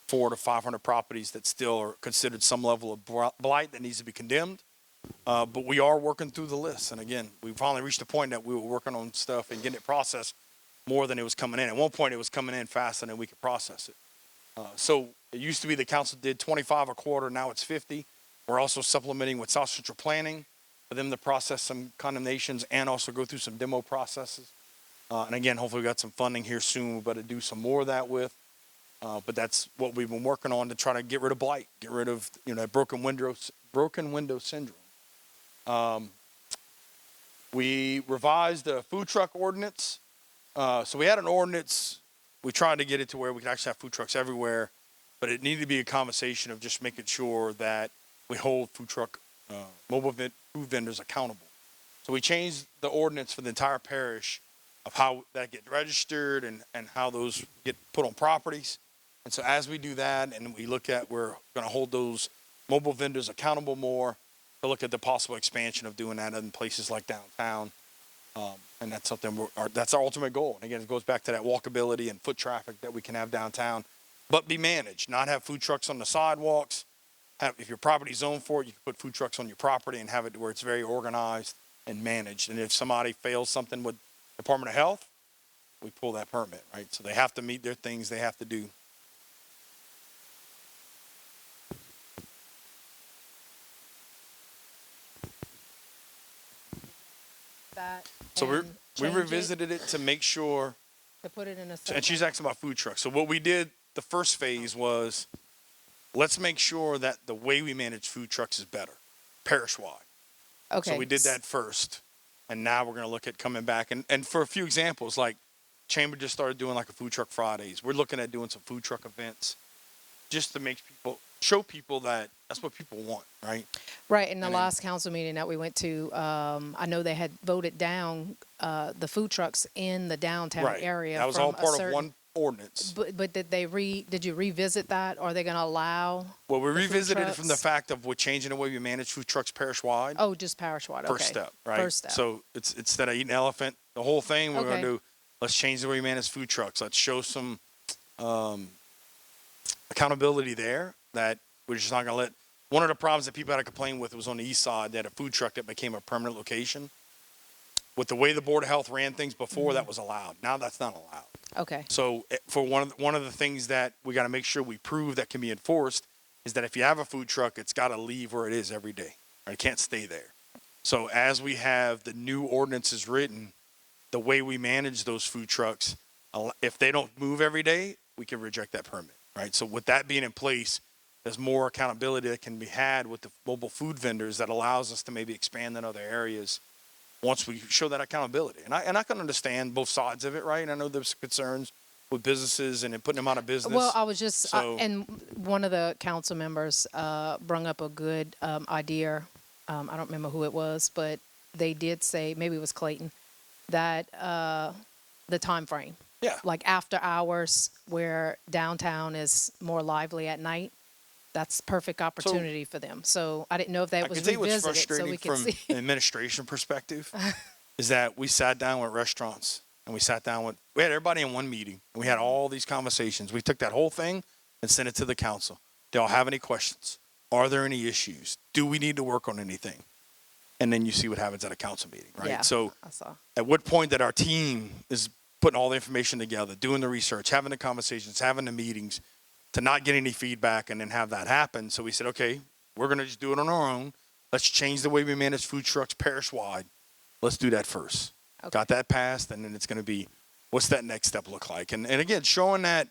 400 to 500 properties that still are considered some level of blight that needs to be condemned. But we are working through the list. And again, we finally reached a point that we were working on stuff and getting it processed more than it was coming in. At one point, it was coming in faster than we could process it. So it used to be the council did 25 a quarter, now it's 50. We're also supplementing with South Central Planning for them to process some condemnations and also go through some demo processes. And again, hopefully we got some funding here soon. We better do some more of that with. But that's what we've been working on to try to get rid of blight, get rid of that broken window syndrome. We revised the food truck ordinance. So we had an ordinance. We tried to get it to where we could actually have food trucks everywhere, but it needed to be a conversation of just making sure that we hold food vendors accountable. So we changed the ordinance for the entire parish of how that get registered and how those get put on properties. And so as we do that and we look at, we're going to hold those mobile vendors accountable more to look at the possible expansion of doing that in places like downtown. And that's something that's our ultimate goal. And again, it goes back to that walkability and foot traffic that we can have downtown, but be managed, not have food trucks on the sidewalks. If your property's zoned for it, you can put food trucks on your property and have it where it's very organized and managed. And if somebody fails something with Department of Health, we pull that permit, right? So they have to meet their things they have to do. That So we and change it revisited it to make sure, to put it in a and separate. she's asking about food trucks. So what we did, the first phase was, let's make sure that the way we manage food trucks is better, parish-wide. Okay. So we did that first. And now we're going to look at coming back. And for a few examples, like Chamber just started doing like a food truck Fridays. We're looking at doing some food truck events just to show people that that's what people want, right? Right. In the and then- last council meeting that we went to, I know they had voted down the food trucks in the downtown Right. area. That was from all a part of certain- one ordinance. But did you revisit that? Are they going to allow? Well, we the food revisited it from the trucks? fact of we're changing the way we manage food trucks parish-wide. Oh, just parish-wide. First Okay. step, right? First step. So it's instead of eating elephant, the whole thing we're going Okay. to do, let's change the way we manage food trucks. Let's show some accountability there that we're just not going to let. One of the problems that people had to complain with was on the east side. They had a food truck that became a permanent location. With the way the Board of Health ran things before, that was allowed. Now that's not allowed. Okay. So for one of the things that we got to make sure we prove that can be enforced is that if you have a food truck, it's got to leave where it is every day. Right? It can't stay there. So as we have the new ordinances written, the way we manage those food trucks, if they don't move every day, we can reject that permit. Right? So with that being in place, there's more accountability that can be had with the mobile food vendors that allows us to maybe expand in other areas once we show that accountability. And I can understand both sides of it, right? I know there's concerns with businesses and putting them out of business. Well, I was just, So- and one of the council members brung up a good idea. I don't remember who it was, but they did say, maybe it was Clayton, that the time frame. Yeah. Like after hours, where downtown is more lively at night. That's perfect opportunity for them. So I didn't know if that I was can tell you what's revisited, so we frustrating can from see. an administration perspective is that we sat down with restaurants and we had everybody in one meeting and we had all these conversations. We took that whole thing and sent it to the council. Do y'all have any questions? Are there any issues? Do we need to work on anything? And then you see what happens at a council meeting, right? Yeah, So I saw. at what point that our team is putting all the information together, doing the research, having the conversations, having the meetings, to not get any feedback and then have that happen. So we said, okay, we're going to just do it on our own. Let's change the way we manage food trucks parish-wide. Let's do that first. Okay. Got that passed, and then it's going to be, what's that next step look like? And again, showing that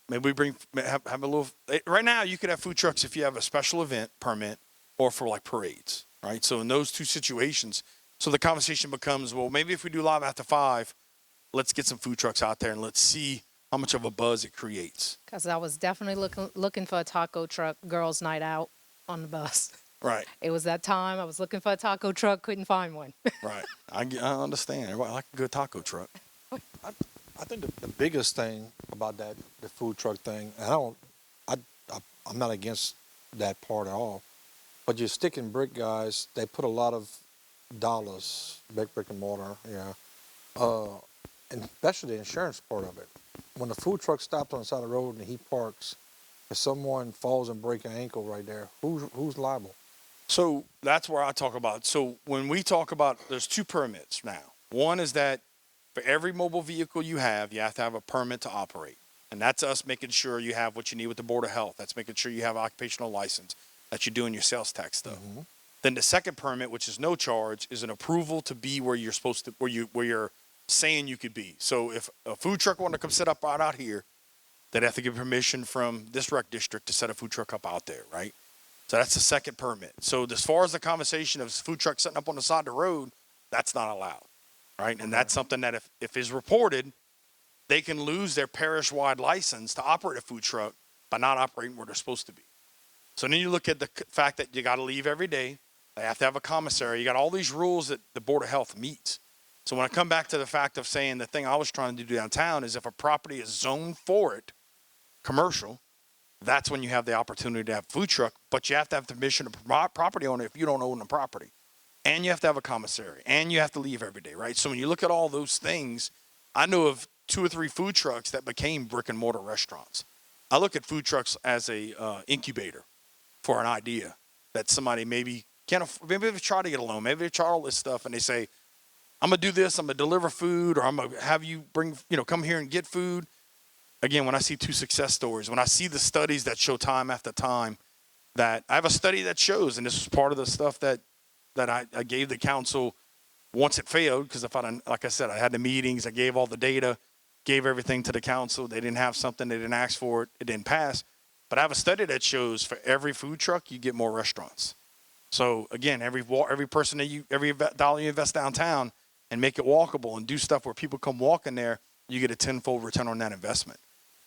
maybe we have a little, right now you could have food trucks if you have a special event permit or for like parades, right? So in those two situations, so the conversation becomes, well, maybe if we do live after 5, let's get some food trucks out there and let's see how much of a buzz it creates. Because I was definitely looking for a taco truck, girls' night out on the bus. Right, It was that time. I was looking for a taco truck, couldn't find one. right. I understand. Everybody like a good taco truck. I think the biggest thing about the food truck thing, and I'm not against that part at all, but you're sticking brick guys, they put a lot of dollars, brick and mortar, yeah, and especially the insurance part of it. When the food truck stops on the side of the road and he parks, if someone falls and breaks an ankle right there, who's liable? So that's where I talk about. So when we talk about, there's 2 permits now. One is that for every mobile vehicle you have to have a permit to operate. And that's us making sure you have what you need with the Board of Health. That's making sure you have an occupational license, that you're doing your sales tax stuff. Mm-hmm. Then the second permit, which is no charge, is an approval to be where you're supposed to, where you're saying you could be. So if a food truck wanted to come set up right out here, they'd have to get permission from this rec district to set a food truck up out there, right? So that's the second permit. So as far as the conversation of food truck setting up on the side of the road, that's not allowed, right? And that's something that if is reported, they can lose their parish-wide license to operate a food truck by not operating where they're supposed to be. So then you look at the fact that you got to leave every day. They have to have a commissary. You got all these rules that the Board of Health meets. So when I come back to the fact of saying the thing I was trying to do downtown is if a property is zoned for it, commercial, that's when you have the opportunity to have a food truck, but you have to have the permission of the property owner if you don't own the property. And you have to have a commissary, and you have to leave every day, right? So when you look at all those things, I know of 2 or 3 food trucks that became brick and mortar restaurants. I look at food trucks as a incubator for an idea that somebody maybe can't afford. Maybe they've tried to get a loan, maybe they've tried all this stuff, and they say, I'm gonna do this, I'm gonna deliver food, or I'm gonna have you bring, come here and get food. Again, when I see 2 success stories, when I see the studies that show time after time, that I have a study that shows, and this was part of the stuff that I gave the council once it failed, because like I said, I had the meetings, I gave all the data, gave everything to the council. They didn't have something, they didn't ask for it, it didn't pass. But I have a study that shows for every food truck, you get more restaurants. So again, every person every dollar you invest downtown and make it walkable and do stuff where people come walking there, you get a 10-fold return on that investment.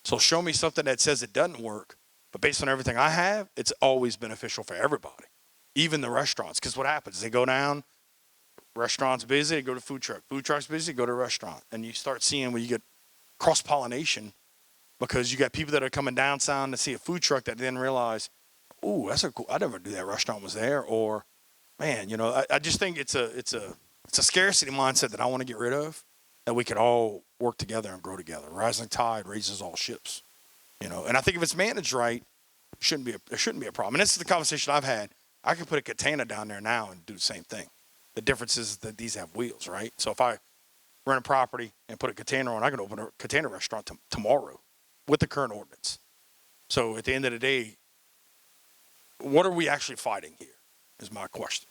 So show me something that says it doesn't work, but based on everything I have, it's always beneficial for everybody, even the restaurants. Because what happens? They go down, restaurants busy, they go to food truck's busy, go to restaurant. And you start seeing where you get cross-pollination because you got people that are coming downtown to see a food truck that didn't realize, ooh, that's cool, I never knew that restaurant was there. Or, man, I just think it's a scarcity mindset that I want to get rid of, that we could all work together and grow together. Rising tide raises all ships, And I think if it's managed right, there shouldn't be a problem. And this is the conversation I've had. I could put a container down there now and do the same thing. The difference is that these have wheels, right? So if I rent a property and put a container on, I can open a container restaurant tomorrow with the current ordinance. So at the end of the day, what are we actually fighting here is my question.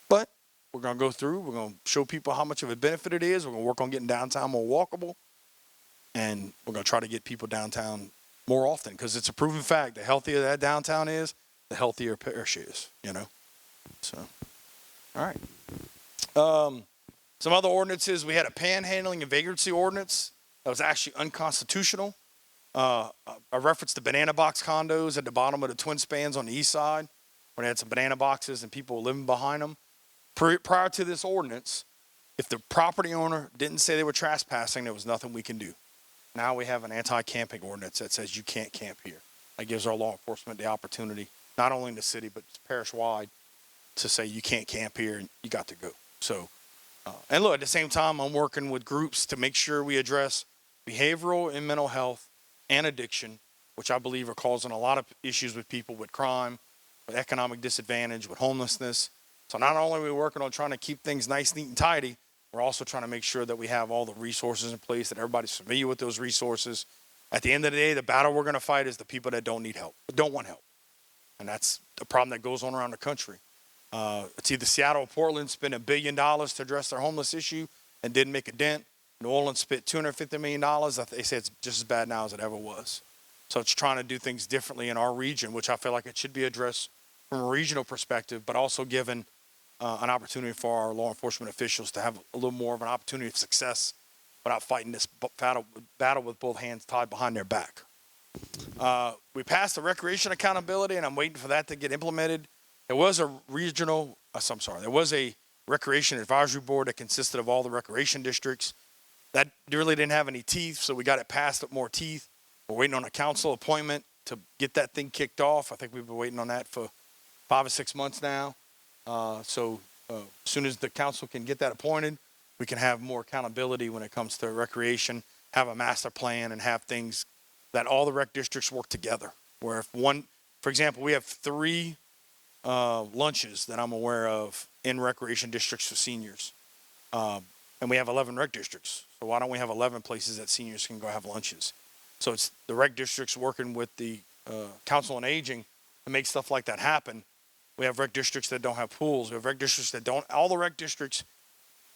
But we're going to go through. We're going to show people how much of a benefit it is. We're going to work on getting downtown more walkable. And we're going to try to get people downtown more often, because it's a proven fact. The healthier that downtown is, the healthier parish is, So, all right. Some other ordinances. We had a panhandling and vagrancy ordinance that was actually unconstitutional. I referenced the banana box condos at the bottom of the twin spans on the east side, where they had some banana boxes and people living behind them. Prior to this ordinance, if the property owner didn't say they were trespassing, there was nothing we can do. Now we have an anti-camping ordinance that says you can't camp here. That gives our law enforcement the opportunity, not only in the city, but parish-wide, to say you can't camp here and you got to go. So, and look, at the same time, I'm working with groups to make sure we address behavioral and mental health and addiction, which I believe are causing a lot of issues with people, with crime, with economic disadvantage, with homelessness. So not only are we working on trying to keep things nice, neat, and tidy, we're also trying to make sure that we have all the resources in place, that everybody's familiar with those resources. At the end of the day, the battle we're going to fight is the people that don't need help, don't want help. And that's the problem that goes on around the country. It's either Seattle or Portland spent $1 billion to address their homeless issue and didn't make a dent. New Orleans spent $250 million. They say it's just as bad now as it ever was. So it's trying to do things differently in our region, which I feel like it should be addressed from a regional perspective, but also given an opportunity for our law enforcement officials to have a little more of an opportunity of success without fighting this battle with both hands tied behind their back. We passed the recreation accountability, and I'm waiting for that to get implemented. There was a there was a recreation advisory board that consisted of all the recreation districts. That really didn't have any teeth, so we got it passed with more teeth. We're waiting on a council appointment to get that thing kicked off. I think we've been waiting on that for 5 or 6 months now. So as soon as the council can get that appointed, we can have more accountability when it comes to recreation, have a master plan, and have things that all the rec districts work together. Where if one, for example, we have 3 lunches that I'm aware of in recreation districts for seniors. And we have 11 rec districts. So why don't we have 11 places that seniors can go have lunches? So it's the rec districts working with the council on aging to make stuff like that happen. We have rec districts that don't have pools. We have rec districts that don't. All the rec districts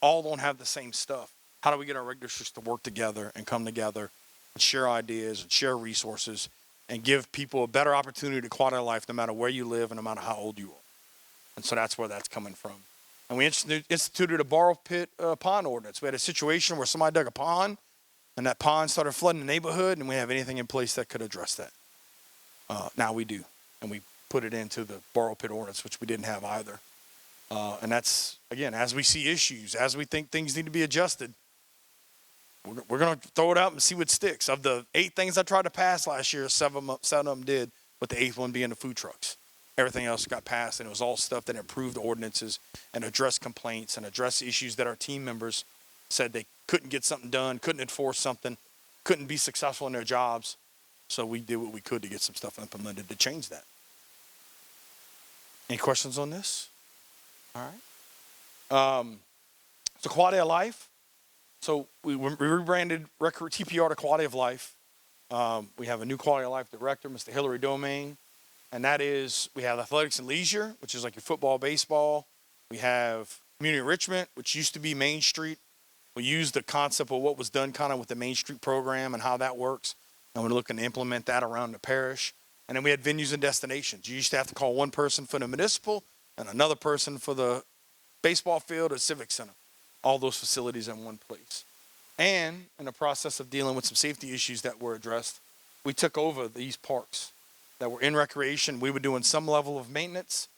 all don't have the same stuff. How do we get our rec districts to work together and come together and share ideas and share resources and give people a better opportunity to quality of life no matter where you live and no matter how old you are? And so that's where that's coming from. And we instituted a borrow pit pond ordinance. We had a situation where somebody dug a pond, and that pond started flooding the neighborhood, and we have anything in place that could address that. Now we do. And we put it into the borrow pit ordinance, which we didn't have either. And that's, again, as we see issues, as we think things need to be adjusted, we're going to throw it out and see what sticks. Of the 8 things I tried to pass last year, 7 of them did, with the 8th one being the food trucks. Everything else got passed, and it was all stuff that improved ordinances and addressed complaints and addressed issues that our team members said they couldn't get something done, couldn't enforce something, couldn't be successful in their jobs. So we did what we could to get some stuff implemented to change that. Any questions on this? All right. So quality of life. So we rebranded TPR to Quality of Life. We have a new Quality of Life director, Mr. Hillary Domain. And that is, we have athletics and leisure, which is like your football, baseball. We have community enrichment, which used to be Main Street. We use the concept of what was done kind of with the Main Street program and how that works. And we're looking to implement that around the parish. And then we had venues and destinations. You used to have to call one person for the municipal and another person for the baseball field or civic center. All those facilities in one place. And in the process of dealing with some safety issues that were addressed, we took over these parks that were in recreation. We were doing some level of maintenance.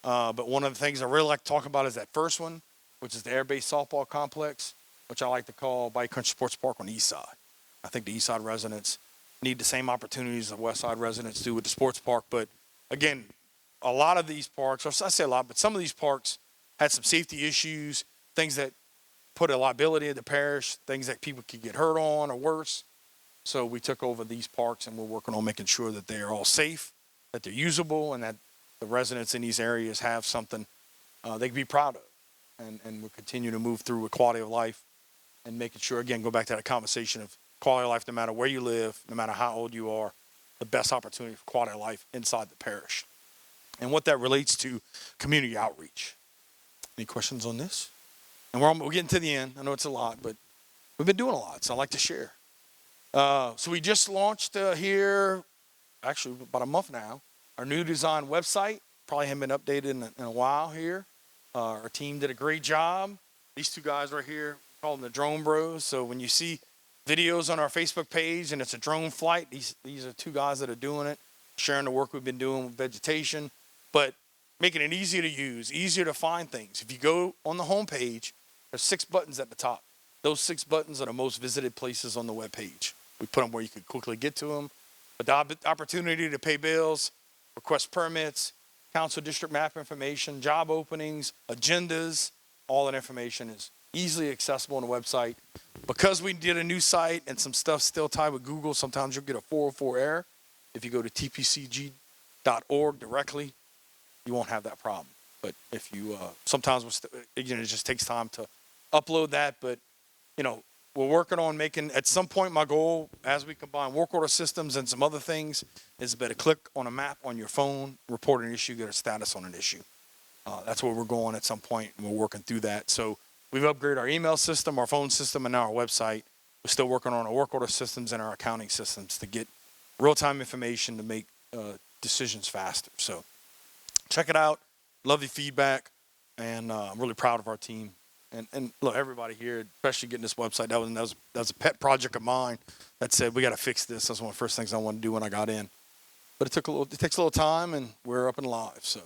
But one of the things I really like to talk about is that first one, which is the air-based softball complex, which I like to call Bayou Country Sports Park on the east side. I think the east side residents need the same opportunities the west side residents do with the sports park. But again, a lot of these parks, or I say a lot, but some of these parks had some safety issues, things that put a liability in the parish, things that people could get hurt on or worse. So we took over these parks, and we're working on making sure that they are all safe, that they're usable, and that the residents in these areas have something they can be proud of. And we'll continue to move through with quality of life and making sure, again, go back to that conversation of quality of life, no matter where you live, no matter how old you are, the best opportunity for quality of life inside the parish. And what that relates to community outreach. Any questions on this? And we're getting to the end. I know it's a lot, but we've been doing a lot, so I like to share. So we just launched here, actually about a month now, our new design website. Probably haven't been updated in a while here. Our team did a great job. These 2 guys right here, we call them the Drone Bros. So when you see videos on our Facebook page and it's a drone flight, these are 2 guys that are doing it, sharing the work we've been doing with vegetation, but making it easier to use, easier to find things. If you go on the home page, there's 6 buttons at the top. Those 6 buttons are the most visited places on the web page. We put them where you could quickly get to them. The opportunity to pay bills, request permits, council district map information, job openings, agendas, all that information is easily accessible on the website. Because we did a new site and some stuff still tied with Google, sometimes you'll get a 404 error. If you go to tpcg.org directly, you won't have that problem. But if you, sometimes it just takes time to upload that. But, we're working on making, at some point, my goal, as we combine work order systems and some other things, is better click on a map on your phone, report an issue, get a status on an issue. That's where we're going at some point, and we're working through that. So we've upgraded our email system, our phone system, and now our website. We're still working on our work order systems and our accounting systems to get real-time information to make decisions faster. So check it out. Love your feedback, and I'm really proud of our team. And look, everybody here, especially getting this website, that was a pet project of mine that said, we got to fix this. That's one of the first things I wanted to do when I got in. But it takes a little time, and we're up and live. So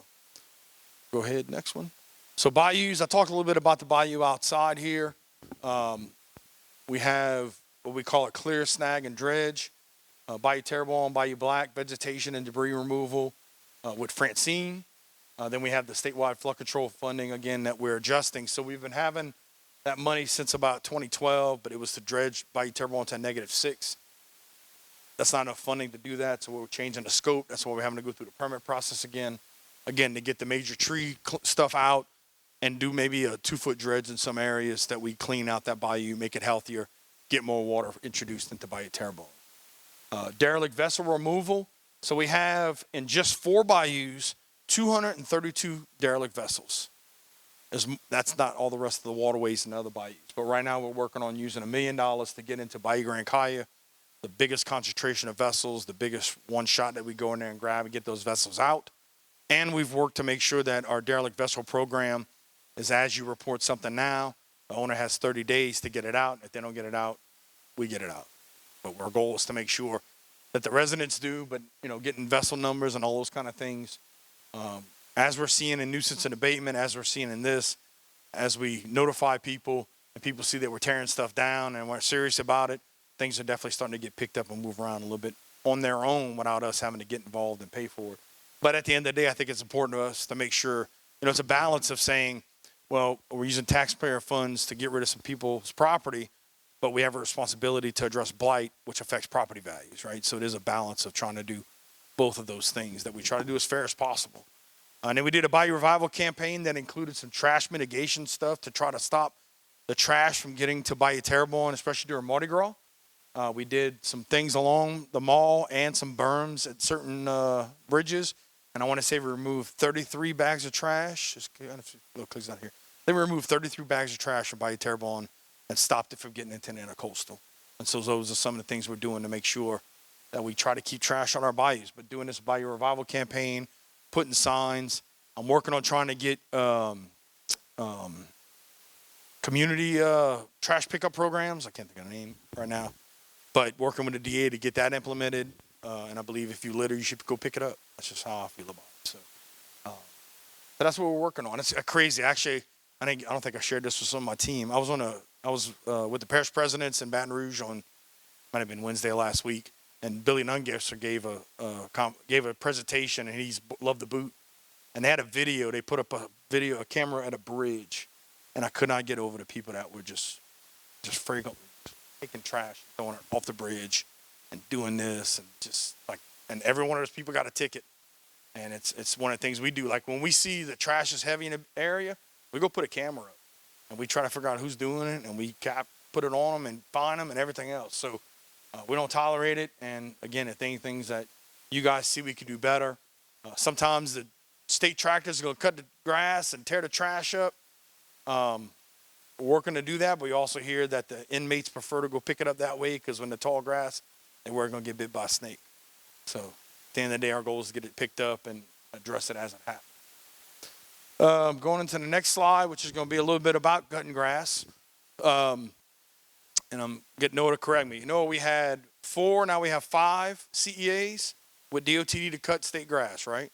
go ahead, next one. So bayous, I talked a little bit about the bayou outside here. We have what we call a clear, snag, and dredge. Bayou Terrebonne, Bayou Black, vegetation and debris removal with Francine. Then we have the statewide flood control funding, again, that we're adjusting. So we've been having that money since about 2012, but it was to dredge Bayou Terrebonne to -6. That's not enough funding to do that, so we're changing the scope. That's why we're having to go through the permit process again to get the major tree stuff out and do maybe a 2-foot dredge in some areas that we clean out that bayou, make it healthier, get more water introduced into Bayou Terrebonne. Derelict vessel removal. So we have, in just 4 bayous, 232 derelict vessels. That's not all the rest of the waterways and other bayous. But right now we're working on using $1 million to get into Bayou Grand Caya, the biggest concentration of vessels, the biggest one shot that we go in there and grab and get those vessels out. And we've worked to make sure that our derelict vessel program is, as you report something now, the owner has 30 days to get it out. If they don't get it out, we get it out. But our goal is to make sure that the residents do, but getting vessel numbers and all those kind of things As we're seeing in nuisance and abatement, as we're seeing in this, as we notify people and people see that we're tearing stuff down and we're serious about it, things are definitely starting to get picked up and move around a little bit on their own without us having to get involved and pay for it. But at the end of the day, I think it's important to us to make sure, it's a balance of saying, well, we're using taxpayer funds to get rid of some people's property, but we have a responsibility to address blight, which affects property values, right? So it is a balance of trying to do both of those things that we try to do as fair as possible. And then we did a Bayou Revival campaign that included some trash mitigation stuff to try to stop the trash from getting to Bayou Terrebonne, especially during Mardi Gras. We did some things along the mall and some berms at certain bridges. And I want to say we removed 33 bags of trash. Just little clicks out here. They removed 33 bags of trash from Bayou Terrebonne and stopped it from getting into Intercoastal. And so those are some of the things we're doing to make sure that we try to keep trash on our bayous. But doing this Bayou Revival campaign, putting signs. I'm working on trying to get community trash pickup programs. I can't think of the name right now. But working with the DA to get that implemented. And I believe if you litter, you should go pick it up. That's just how I feel about it. So, but that's what we're working on. It's crazy. Actually, I don't think I shared this with some of my team. I was with the parish presidents in Baton Rouge might have been Wednesday last week, and Billy Nungesser gave a presentation, and he's loved the boot. And they had a video. They put up a camera at a bridge, and I could not get over the people that were just freaking taking trash, throwing it off the bridge, and doing this, and and every one of those people got a ticket. And it's one of the things we do. Like when we see the trash is heavy in an area, we go put a camera up, and we try to figure out who's doing it, and we put it on them and fine them and everything else. So we don't tolerate it. And again, the things that you guys see we can do better. Sometimes the state tractors are going to cut the grass and tear the trash up. We're working to do that, but we also hear that the inmates prefer to go pick it up that way because when the tall grass, they weren't going to get bit by a snake. So at the end of the day, our goal is to get it picked up and address it as it happens. Going into the next slide, which is going to be a little bit about cutting grass. And I'm getting Noah to correct me. We had 4, now we have 5 CEAs with DOTD to cut state grass, right?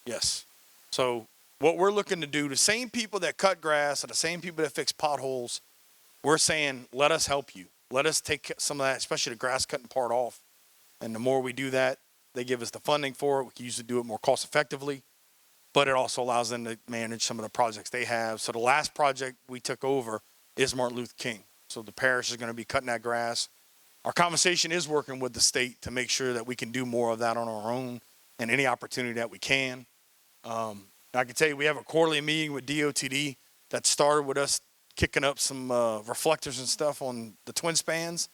Yes. So what we're looking to do, the same people that cut grass are the same people that fix potholes. We're saying, let us help you. Let us take some of that, especially the grass cutting part off. And the more we do that, they give us the funding for it. We can usually do it more cost effectively, but it also allows them to manage some of the projects they have. So the last project we took over is Martin Luther King. So the parish is going to be cutting that grass. Our conversation is working with the state to make sure that we can do more of that on our own and any opportunity that we can. I can tell you we have a quarterly meeting with DOTD that started with us kicking up some reflectors and stuff on the twin spans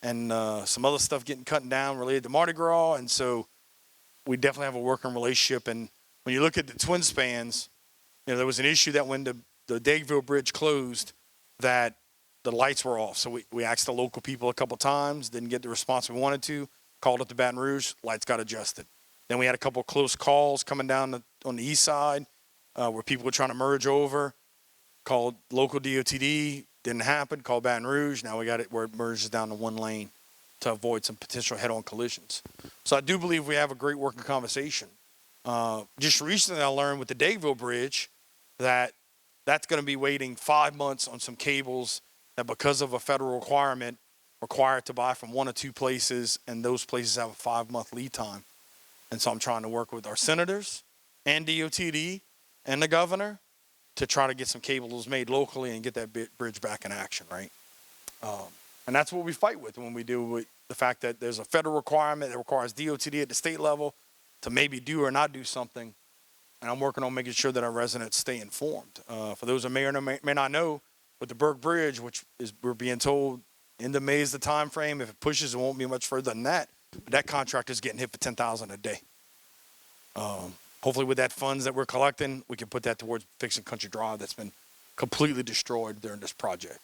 and some other stuff getting cut down related to Mardi Gras. And so we definitely have a working relationship. And when you look at the twin spans, there was an issue that when the Dageville Bridge closed that the lights were off. So we asked the local people a couple times, didn't get the response we wanted to, called up to Baton Rouge, lights got adjusted. Then we had a couple close calls coming down on the east side where people were trying to merge over, called local DOTD, didn't happen, called Baton Rouge. Now we got it where it merges down to one lane to avoid some potential head-on collisions. So I do believe we have a great working conversation. Just recently I learned with the Dageville Bridge that that's going to be waiting 5 months on some cables that because of a federal requirement required to buy from 1 or 2 places, and those places have a 5-month lead time. And so I'm trying to work with our senators and DOTD and the governor to try to get some cables made locally and get that bridge back in action, right? And that's what we fight with when we deal with the fact that there's a federal requirement that requires DOTD at the state level to maybe do or not do something. And I'm working on making sure that our residents stay informed. For those that may or may not know, with the Burke Bridge, which is we're being told end of May is the time frame. If it pushes, it won't be much further than that. But that contractor is getting hit for $10,000 a day. Hopefully with that funds that we're collecting, we can put that towards fixing Country Drive that's been completely destroyed during this project.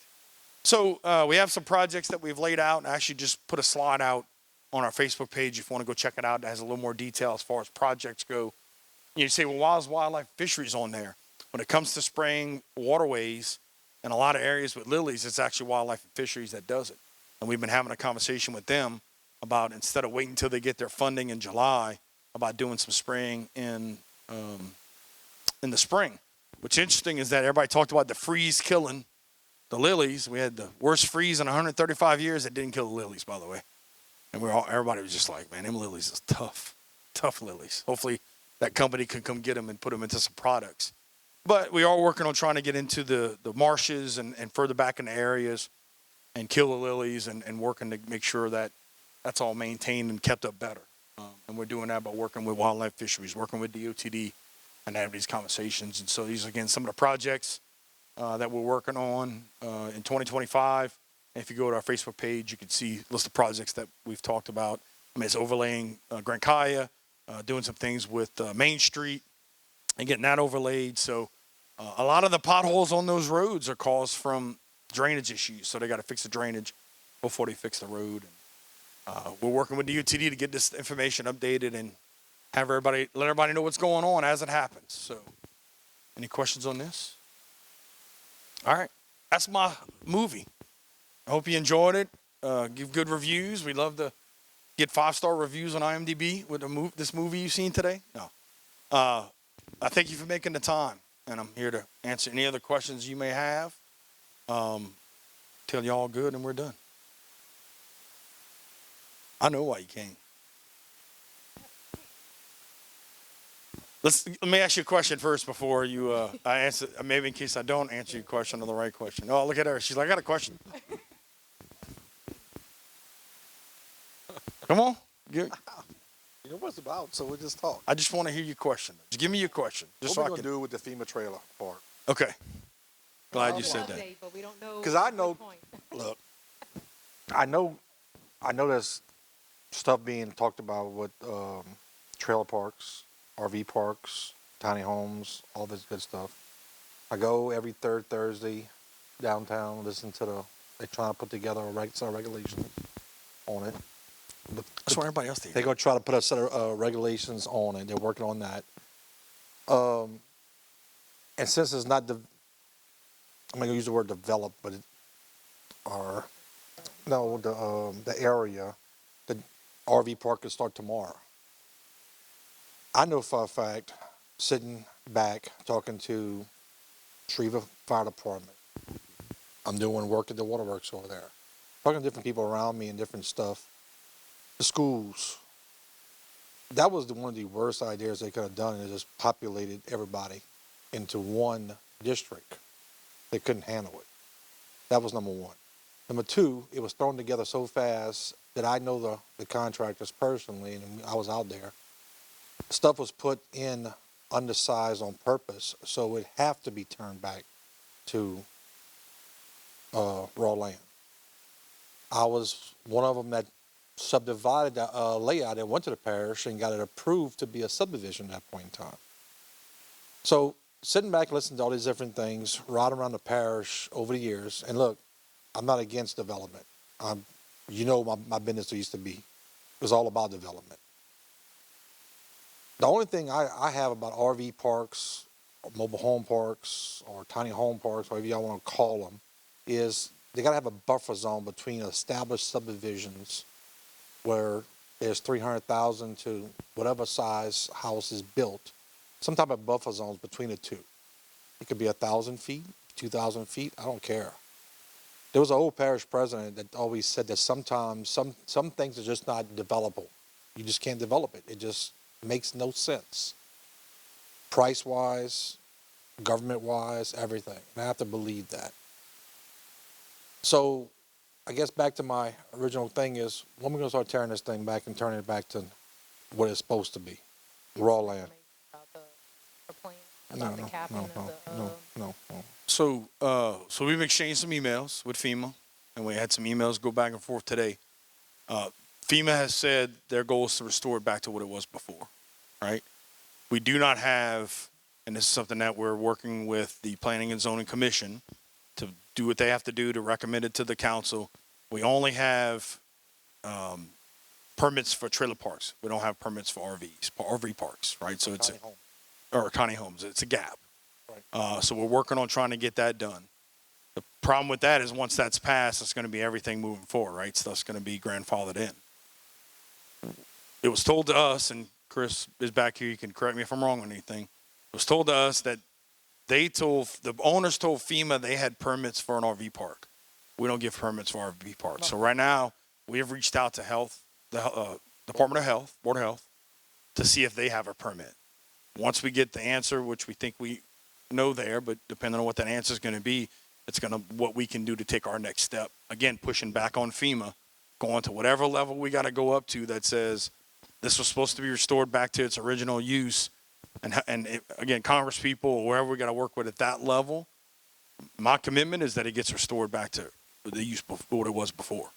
So we have some projects that we've laid out, and I actually just put a slide out on our Facebook page if you want to go check it out. It has a little more detail as far as projects go. You say, well, why is wildlife fisheries on there? When it comes to spraying waterways in a lot of areas with lilies, it's actually wildlife and fisheries that does it. And we've been having a conversation with them about instead of waiting until they get their funding in July, about doing some spraying in in the spring. What's interesting is that everybody talked about the freeze killing the lilies. We had the worst freeze in 135 years. It didn't kill the lilies, by the way. And everybody was just like, man, them lilies is tough lilies. Hopefully that company can come get them and put them into some products. But we are working on trying to get into the marshes and further back in the areas and kill the lilies and working to make sure that that's all maintained and kept up better. And we're doing that by working with wildlife fisheries, working with DOTD, and having these conversations. And so these are, again, some of the projects that we're working on in 2025. And if you go to our Facebook page, you can see a list of projects that we've talked about. I mean, it's overlaying Grand Kaya, doing some things with Main Street and getting that overlaid. So a lot of the potholes on those roads are caused from drainage issues. So they got to fix the drainage before they fix the road. And we're working with DOTD to get this information updated and let everybody know what's going on as it happens. So any questions on this? All right. That's my movie. I hope you enjoyed it. Give good reviews. We love to get 5-star reviews on IMDb with this movie you've seen today. No. I thank you for making the time, and I'm here to answer any other questions you may have. Tell you all good, and we're done. I know why you came. Let me ask you a question first before you I answer. Maybe in case I don't answer your question on the right question. Oh, look at her. She's like, I got a question. Come on. You know what it's about, so we'll just talk. I just want to hear your question. Just give me your question. Just What we gonna do with the FEMA trailer park? Okay. Glad you said that. Because I know, look, I know there's stuff being talked about with trailer parks, RV parks, tiny homes, all this good stuff. I go every third Thursday downtown, listen to they're trying to put together some regulations on it. That's what everybody else did. They're going to try to put a set of regulations on it. They're working on that. And since it's not, I'm going to use the word developed, but the area, the RV park could start tomorrow. I know for a fact, sitting back, talking to Schriever Fire Department. I'm doing work at the waterworks over there. Talking to different people around me and different stuff. The schools. That was one of the worst ideas they could have done. It just populated everybody into one district. They couldn't handle it. That was number one. Number two, it was thrown together so fast that I know the contractors personally, and I was out there. Stuff was put in undersized on purpose, so it would have to be turned back to raw land. I was one of them that subdivided the layout and went to the parish and got it approved to be a subdivision at that point in time. So sitting back, listening to all these different things, right around the parish over the years, and look, I'm not against development. My business used to be. It was all about development. The only thing I have about RV parks, or mobile home parks, or tiny home parks, whatever y'all want to call them, is they got to have a buffer zone between established subdivisions where there's 300,000 to whatever size house is built, some type of buffer zones between the two. It could be 1,000 feet, 2,000 feet, I don't care. There was an old parish president that always said that sometimes some things are just not developable. You just can't develop it. It just makes no sense. Price-wise, government-wise, everything. And I have to believe that. So I guess back to my original thing is, when are we going to start tearing this thing back and turning it back to what it's supposed to be? Raw land. No. So we've exchanged some emails with FEMA, and we had some emails go back and forth today. FEMA has said their goal is to restore it back to what it was before, right? We do not have, and this is something that we're working with the Planning and Zoning Commission to do what they have to do to recommend it to the council. We only have permits for trailer parks. We don't have permits for RV parks, right? So it's tiny homes. It's a gap. Right. So we're working on trying to get that done. The problem with that is once that's passed, it's going to be everything moving forward, right? Stuff's going to be grandfathered in. It was told to us, and Chris is back here. You can correct me if I'm wrong on anything. It was told to us that the owners told FEMA they had permits for an RV park. We don't give permits for RV parks. So right now, we have reached out to the Department of Health, Board of Health, to see if they have a permit. Once we get the answer, which we think we know there, but depending on what that answer is going to be, it's going to what we can do to take our next step. Again, pushing back on FEMA, going to whatever level we got to go up to that says this was supposed to be restored back to its original use. Again, Congress people or wherever we got to work with at that level, my commitment is that it gets restored back to the use what it was before.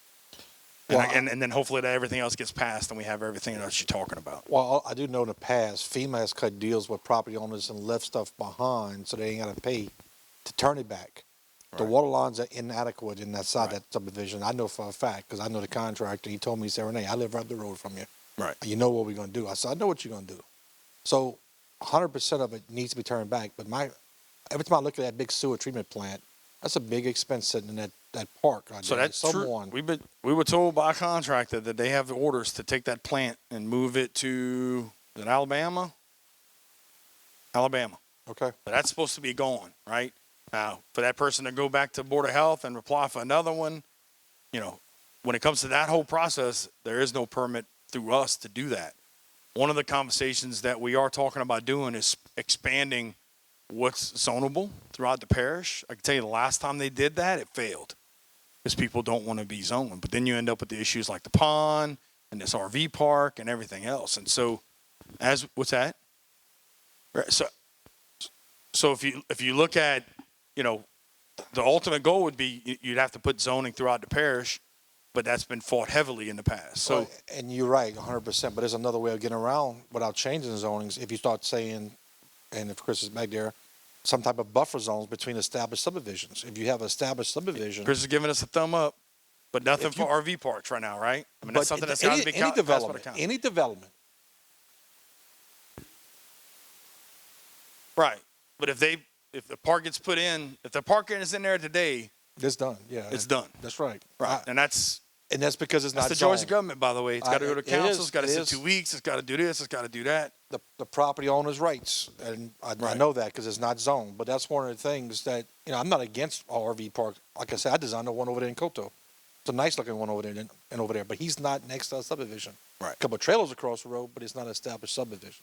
And then hopefully that everything else gets passed and we have everything else you're talking about. Well, I do know in the past, FEMA has cut deals with property owners and left stuff behind so they ain't got to pay to turn it back. The water lines are inadequate in that side of that subdivision. I know for a fact because I know the contractor. He told me, he said, Renee, I live right up the road from you. Right. You know what we're going to do. I said, I know what you're going to do. So 100% of it needs to be turned back. But every time I look at that big sewer treatment plant, that's a big expense sitting in that park. So that's true. We were told by a contractor that they have the orders to take that plant and move it to, is it Alabama? Alabama. Okay. But that's supposed to be gone, right? Now, for that person to go back to Board of Health and apply for another one, when it comes to that whole process, there is no permit through us to do that. One of the conversations that we are talking about doing is expanding what's zonable throughout the parish. I can tell you the last time they did that, it failed because people don't want to be zoned. But then you end up with the issues like the pond and this RV park and everything else. And so, what's that? Right, so if you look at, the ultimate goal would be you'd have to put zoning throughout the parish, but that's been fought heavily in the past. So, well, and you're right, 100%. But there's another way of getting around without changing the zonings. If you start saying, and if Chris is back there, some type of buffer zones between established subdivisions. If you have established subdivision, Chris is giving us a thumb up, but nothing for RV parks right now, right? I mean, that's something that's got to be any development. Any development. Right, but if the park gets put in, if the park is in there today, it's done. Yeah, it's done. That's right. Right, and that's because it's not the joys of government, by the way. It's got to go to council. It's got to sit 2 weeks. It's got to do this. It's got to do that. The property owner's rights, and I know that because it's not zoned. But that's one of the things that I'm not against RV parks. Like I said, I designed one over there in Koto. It's a nice looking one over there and over there, but he's not next to a subdivision. Right. A couple of trailers across the road, but it's not established subdivisions.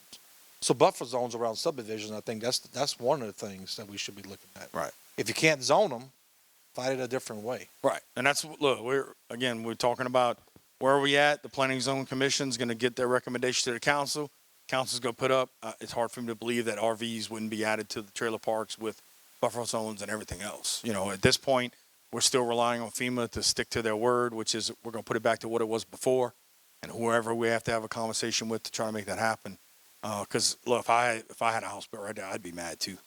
So buffer zones around subdivisions, I think that's one of the things that we should be looking at. Right. If you can't zone them, fight it a different way. Right. And we're talking about where are we at? The Planning Zone Commission's going to get their recommendation to the council. Council's going to put up, it's hard for me to believe that RVs wouldn't be added to the trailer parks with buffer zones and everything else. At this point, we're still relying on FEMA to stick to their word, which is we're going to put it back to what it was before, and whoever we have to have a conversation with to try to make that happen. Because look, if I had a house built right there, I'd be mad too.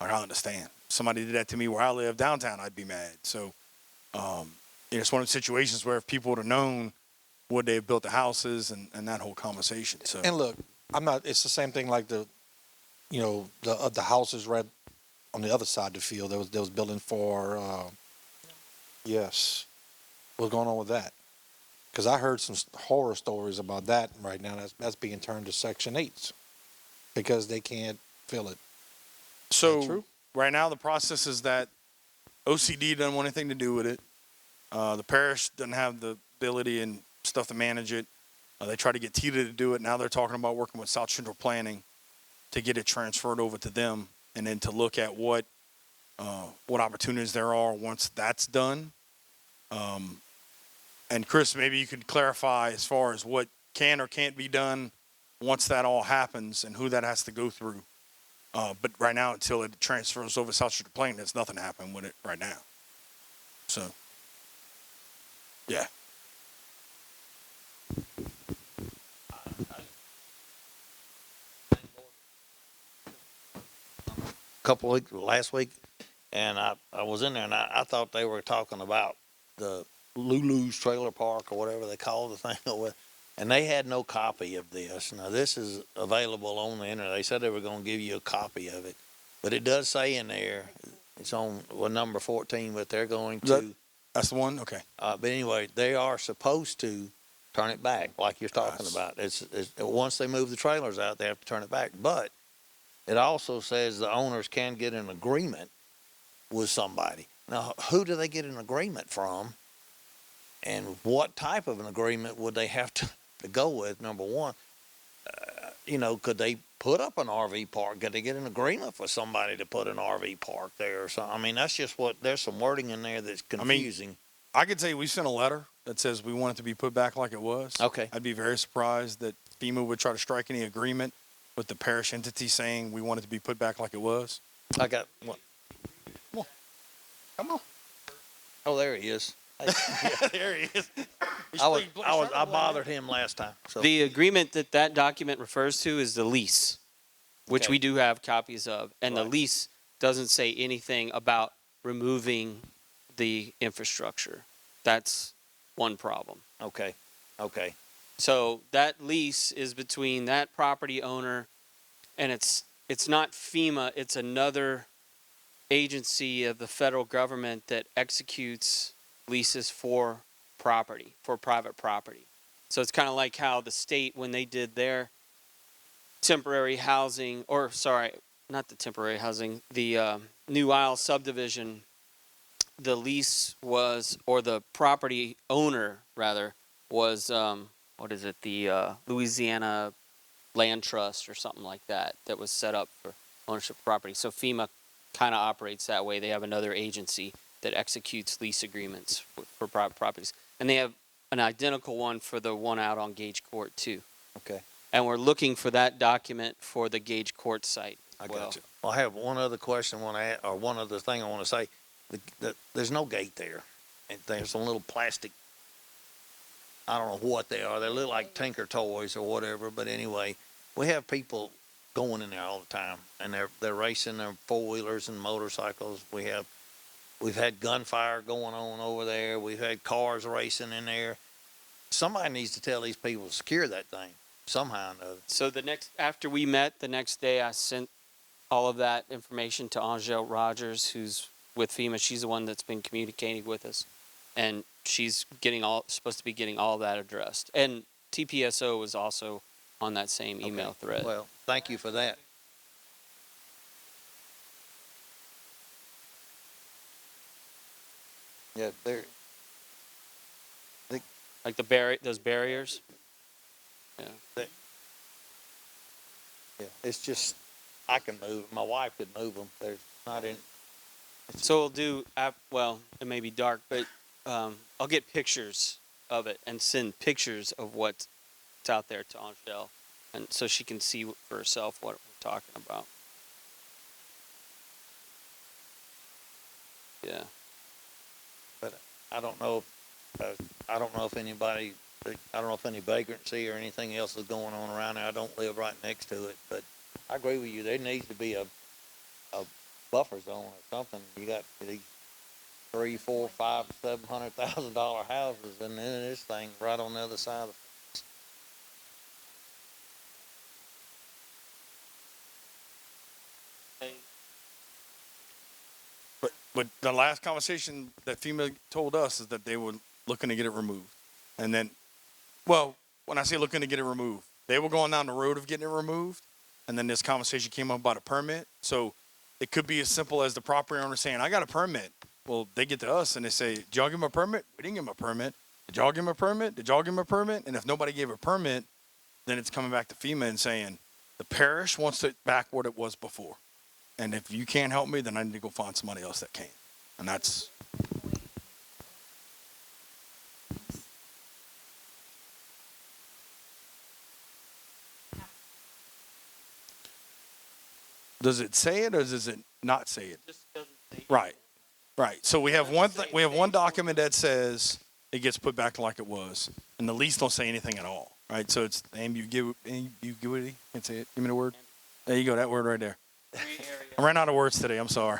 Like, I understand. If somebody did that to me where I live downtown, I'd be mad. So, it's one of the situations where if people would have known would they have built the houses and that whole conversation. So, and look, it's the same thing like the houses right on the other side of the field. There was building for, yes. What's going on with that? Because I heard some horror stories about that right now. That's being turned to Section 8s because they can't fill it. So true? Right now the process is that OCD doesn't want anything to do with it. The parish doesn't have the ability and stuff to manage it. They tried to get TITA to do it. Now they're talking about working with South Central Planning to get it transferred over to them and then to look at what opportunities there are once that's done. And Chris, maybe you could clarify as far as what can or can't be done once that all happens and who that has to go through. But right now, until it transfers over to South Central Planning, there's nothing happening with it right now. So, yeah. Last week, and I was in there, and I thought they were talking about the Lulu's trailer park or whatever they call the thing, and they had no copy of this. Now, this is available on the internet. They said they were going to give you a copy of it, but it does say in there, it's on number 14, but they're going to. That's the one? Okay. But anyway, they are supposed to turn it back, like you're talking Yes. about. Once they move the trailers out, they have to turn it back. But it also says the owners can get an agreement with somebody. Now, who do they get an agreement from? And what type of an agreement would they have to go with? Number one, could they put up an RV park? Could they get an agreement with somebody to put an RV park there or something? I mean, that's just there's some wording in there that's confusing. I could tell you we sent a letter that says we want it to be put back like it was. Okay. I'd be very surprised that FEMA would try to strike any agreement with the parish entity saying we want it to be put back like it was. I got one. Come on. Oh, there he is. There he is. I bothered him last time. So. The agreement that document refers to is the lease, which Okay. we do have copies of. And the Right. lease doesn't say anything about removing the infrastructure. That's one problem. Okay. So that lease is between that property owner, and it's not FEMA, it's another agency of the federal government that executes leases for property, for private property. So it's kind of like how the state, when they did their temporary housing, or sorry, not the temporary housing, the New Isle subdivision, the lease was, or the property owner rather, was, the Louisiana Land Trust or something like that was set up for ownership of property. So FEMA kind of operates that way. They have another agency that executes lease agreements for private properties. And they have an identical one for the one out on Gage Court too. Okay. And we're looking for that document for the Gage Court site. I got you. Well, I have one other question or one other thing I want to say. There's no gate there. And there's some little plastic, I don't know what they are. They look like Tinker Toys or whatever. But anyway, we have people going in there all the time, and they're racing their four-wheelers and motorcycles. We've had gunfire going on over there. We've had cars racing in there. Somebody needs to tell these people to secure that thing somehow or another. So after we met, the next day I sent all of that information to Angel Rogers, who's with FEMA. She's the one that's been communicating with us, and she's supposed to be getting all of that addressed. And TPSO was also on that same email thread. Well, thank you for that. Yeah, Like those barriers. Yeah. it's just, I can move. My wife could move them. There's not any. So we'll do, it may be dark, but I'll get pictures of it and send pictures of what's out there to Angel, and so she can see for herself what we're talking about. Yeah. But I don't know if anybody, I don't know if any vagrancy or anything else is going on around there. I don't live right next to it, but I agree with you. There needs to be a buffer zone or something. You got these $300,000, $400,000, $500,000, $700,000 houses, and then this thing right on the other side of the fence. But the last conversation that FEMA told us is that they were looking to get it removed. And then, well, when I say looking to get it removed, they were going down the road of getting it removed. And then this conversation came up about a permit. So it could be as simple as the property owner saying, I got a permit. Well, they get to us and they say, did y'all give him a permit? We didn't give him a permit. Did y'all give him a permit? Did y'all give him a permit? And if nobody gave a permit, then it's coming back to FEMA and saying, the parish wants it back what it was before. And if you can't help me, then I need to go find somebody else that can. And that's. Does it say it or does it not say it? Right. Right. So we have one document that says it gets put back like it was, and the lease don't say anything at all. Right. So it's ambiguity. Can't say it. Give me the word. There you go. That word right there. I ran out of words today. I'm sorry.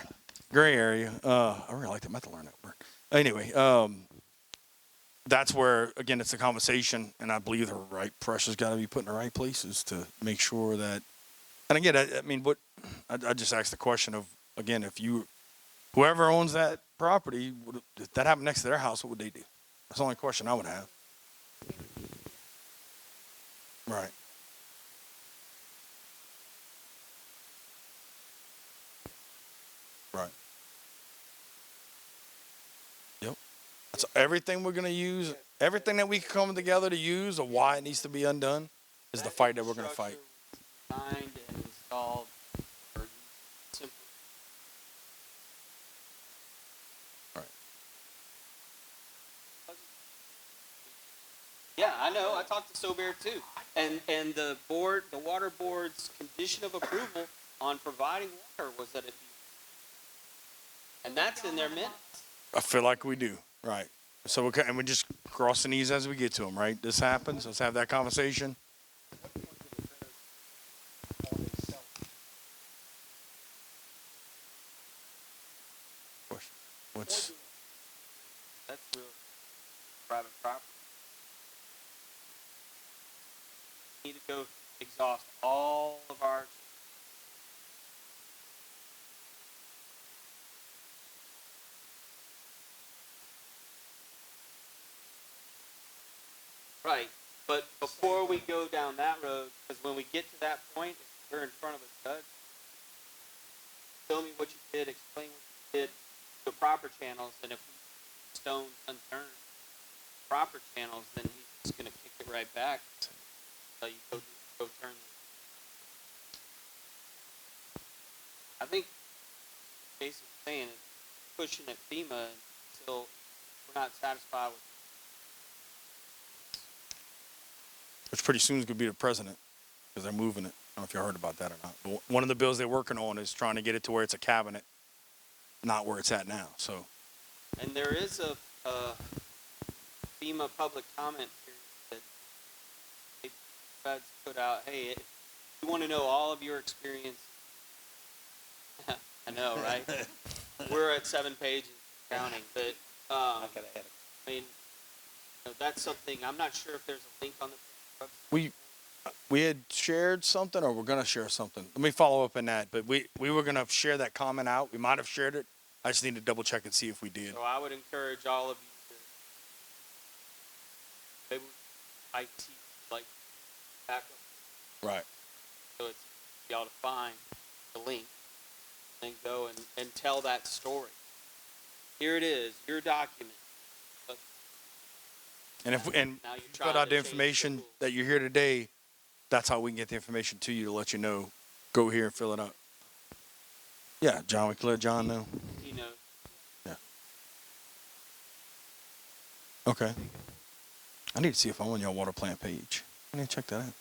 Gray area. I really like that. I have to learn that word. Anyway, that's where, again, it's a conversation, and I believe the right pressure's got to be put in the right places to make sure that. And again, I just asked the question of, again, whoever owns that property, if that happened next to their house, what would they do? That's the only question I would have. Right. Right. Yep. That's everything we're gonna use. Everything that we come together to use, or why it needs to be undone, is the fight that we're gonna fight. Designed and installed for simple. Right. Yeah, I know. I talked to Sobear too, and the water board's condition of approval on providing water was that it be, and that's in their minutes. I feel like we do. Right. So we're just crossing these as we get to them. Right. This happens. Let's have that conversation. What's That's real private property. We need to go exhaust all of our. Right, but before we go down that road, because when we get to that point, if we're in front of a judge, tell me what you did, explain what you did, the proper channels, and if stones unturned, proper channels, then he's just gonna kick it right back. So you go turn. I think Jason's saying is pushing at FEMA until we're not satisfied with. which pretty soon is gonna be the president because they're moving it. I don't know if you heard about that or not. But one of the bills they're working on is trying to get it to where it's a cabinet, not where it's at now. So And there is a FEMA public comment period that the feds put out. Hey, if you want to know all of your experience, I know, right? We're at 7 pages counting, but I mean, that's something. I'm not sure if there's a link on the website. we had shared something, or we're gonna share something. Let me follow up on that. But we were gonna share that comment out. We might have shared it. I just need to double check and see if we did. So I would encourage all of you to maybe IT like back up. Right. So it's y'all to find the link and go and tell that story. Here it is, your document. And if Now you're fill trying out to the change information rules. that you're here today, that's how we can get the information to you to let you know. Go here and fill it out. Yeah, John, we can let John know. You know, Yeah. Okay. I need to see if I'm on your water plant page. I need to check that out.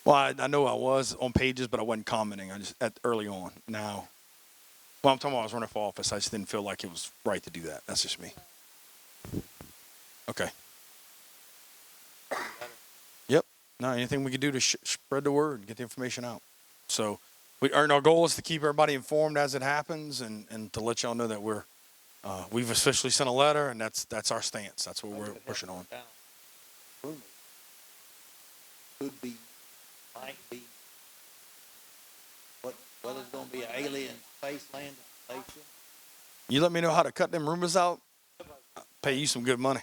Well, I know I was on pages, but I wasn't commenting. I just early on. Now, well, I'm talking about I was running for office. I just didn't feel like it was right to do that. That's just me. Okay. Yep. No, anything we could do to spread the word and get the information out. So, our goal is to keep everybody informed as it happens, and to let y'all know that we've officially sent a letter, and that's our stance. That's what we're pushing on. Could be, might be. Whether it's gonna be an alien space landing station. You let me know how to cut them rumors out. I'll pay you some good money.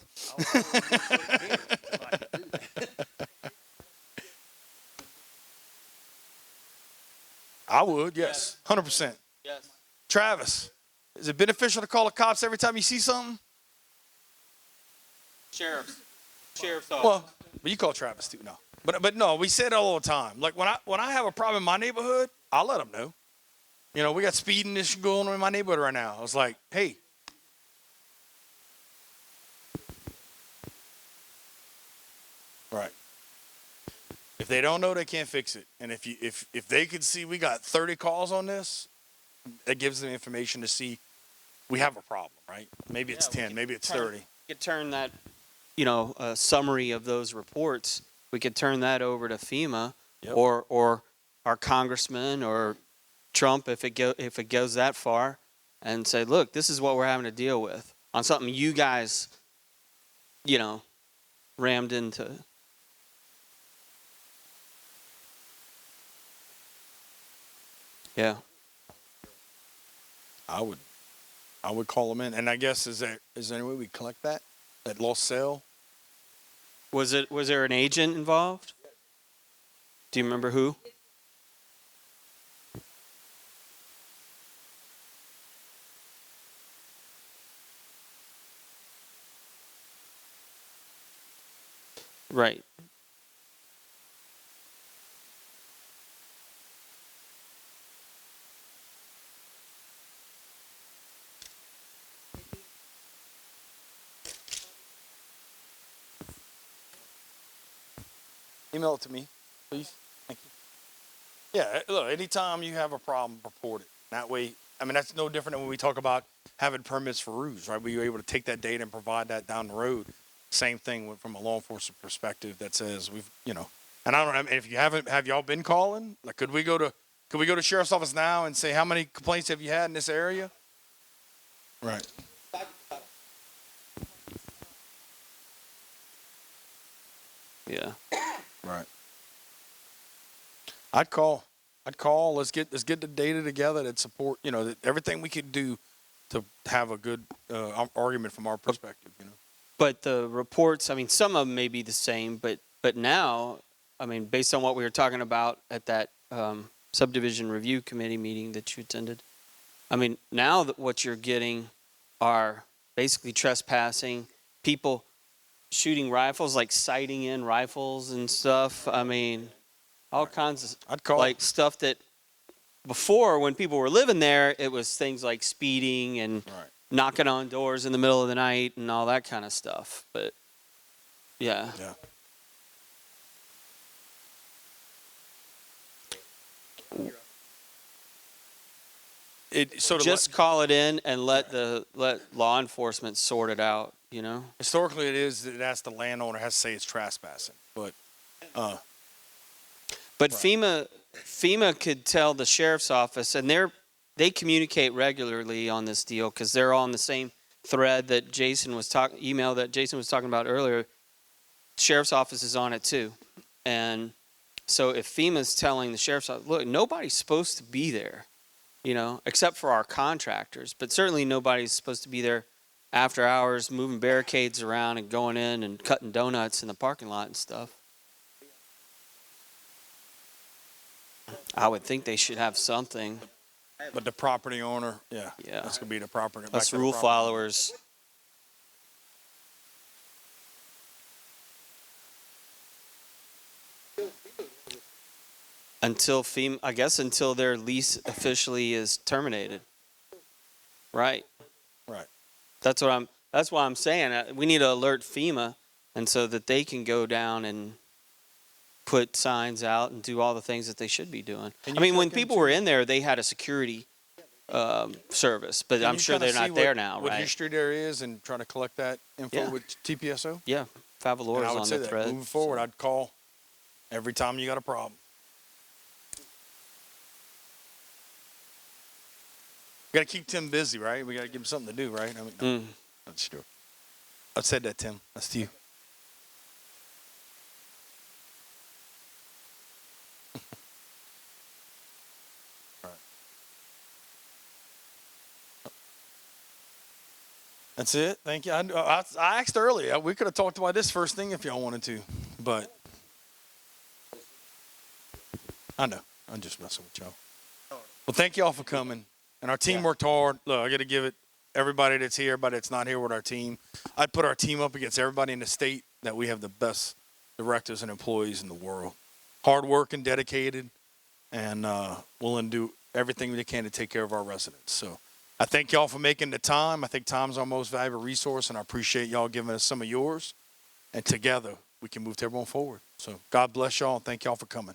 I would, yes, 100%. yes. Travis, is it beneficial to call the cops every time you see something? Sheriff's office. Well, but you call Travis too, no. But no, we say it all the time. Like when I have a problem in my neighborhood, I'll let them know. You know, we got speeding issue going on in my neighborhood right now. I was like, hey. Right. If they don't know, they can't fix it. And if they could see we got 30 calls on this, that gives them information to see we have a problem, right? Maybe it's 10, maybe it's 30. We could turn that, a summary of those reports. We could turn that over to FEMA, Yep. or our congressman or Trump if it goes that far, and say, look, this is what we're having to deal with on something you guys, rammed into. Yeah. I would call them in. And I guess is there any way we collect that lost sale? Was there an agent involved? Do you remember who? Right. Email it to me, please. Thank you. Yeah, look, anytime you have a problem, report it. That way, I mean, that's no different than when we talk about having permits for roofs, right? Where you're able to take that data and provide that down the road. Same thing from a law enforcement perspective that says we've, and I don't know, I mean, if you haven't, have y'all been calling? Like, could we go to sheriff's office now and say, how many complaints have you had in this area? Right. Yeah. Right. I'd call. Let's get the data together that support, that everything we could do to have a good argument from our perspective, But the reports, I mean, some of them may be the same, but now, I mean, based on what we were talking about at that subdivision review committee meeting that you attended, I mean, now that what you're getting are basically trespassing, people shooting rifles, like sighting in rifles and stuff. I mean, all kinds of I'd call. like stuff that before, when people were living there, it was things like speeding and Right. knocking on doors in the middle of the night and all that kind of stuff. But yeah. Yeah. It sort of Just call it in and let law enforcement sort it out, you know? historically it is that's the landowner has to say it's trespassing, but But FEMA could tell the sheriff's office, and they communicate regularly on this deal because they're all on the same thread that email that Jason was talking about earlier. Sheriff's office is on it too, and so if FEMA's telling the sheriff's office, look, nobody's supposed to be there, except for our contractors, but certainly nobody's supposed to be there after hours moving barricades around and going in and cutting donuts in the parking lot and stuff. I would think they should have something. but the property owner, yeah, Yeah. that's gonna be the property. back Us to the rule property. followers. Until FEMA, I guess until their lease officially is terminated. Right. Right. That's why I'm saying we need to alert FEMA, and so that they can go down and put signs out and do all the things that they should be doing. Can I you mean, when check people into- were in there, they had a security service, but Can I'm you sure kinda they're see not there now, what right? history there is and try to collect that info Yeah. with TPSO? Yeah, And Favaloro's I would on say the that thread. moving forward, I'd call every time you got a problem. We got to keep Tim busy, right? We got to give him something to do, right? I mean, no, that's true. I said that, Tim. That's to you. All right. That's it. Thank you. I asked earlier. We could have talked about this first thing if y'all wanted to, but I know. I'm just messing with y'all. Well, thank y'all for coming. And our team worked hard. Look, I got to give it everybody that's here, everybody that's not here with our team. I'd put our team up against everybody in the state that we have the best directors and employees in the world. Hard working, dedicated, and willing to do everything they can to take care of our residents. So I thank y'all for making the time. I think time's our most valuable resource, and I appreciate y'all giving us some of yours. And together, we can move Terrebonne forward. So God bless y'all, and thank y'all for coming.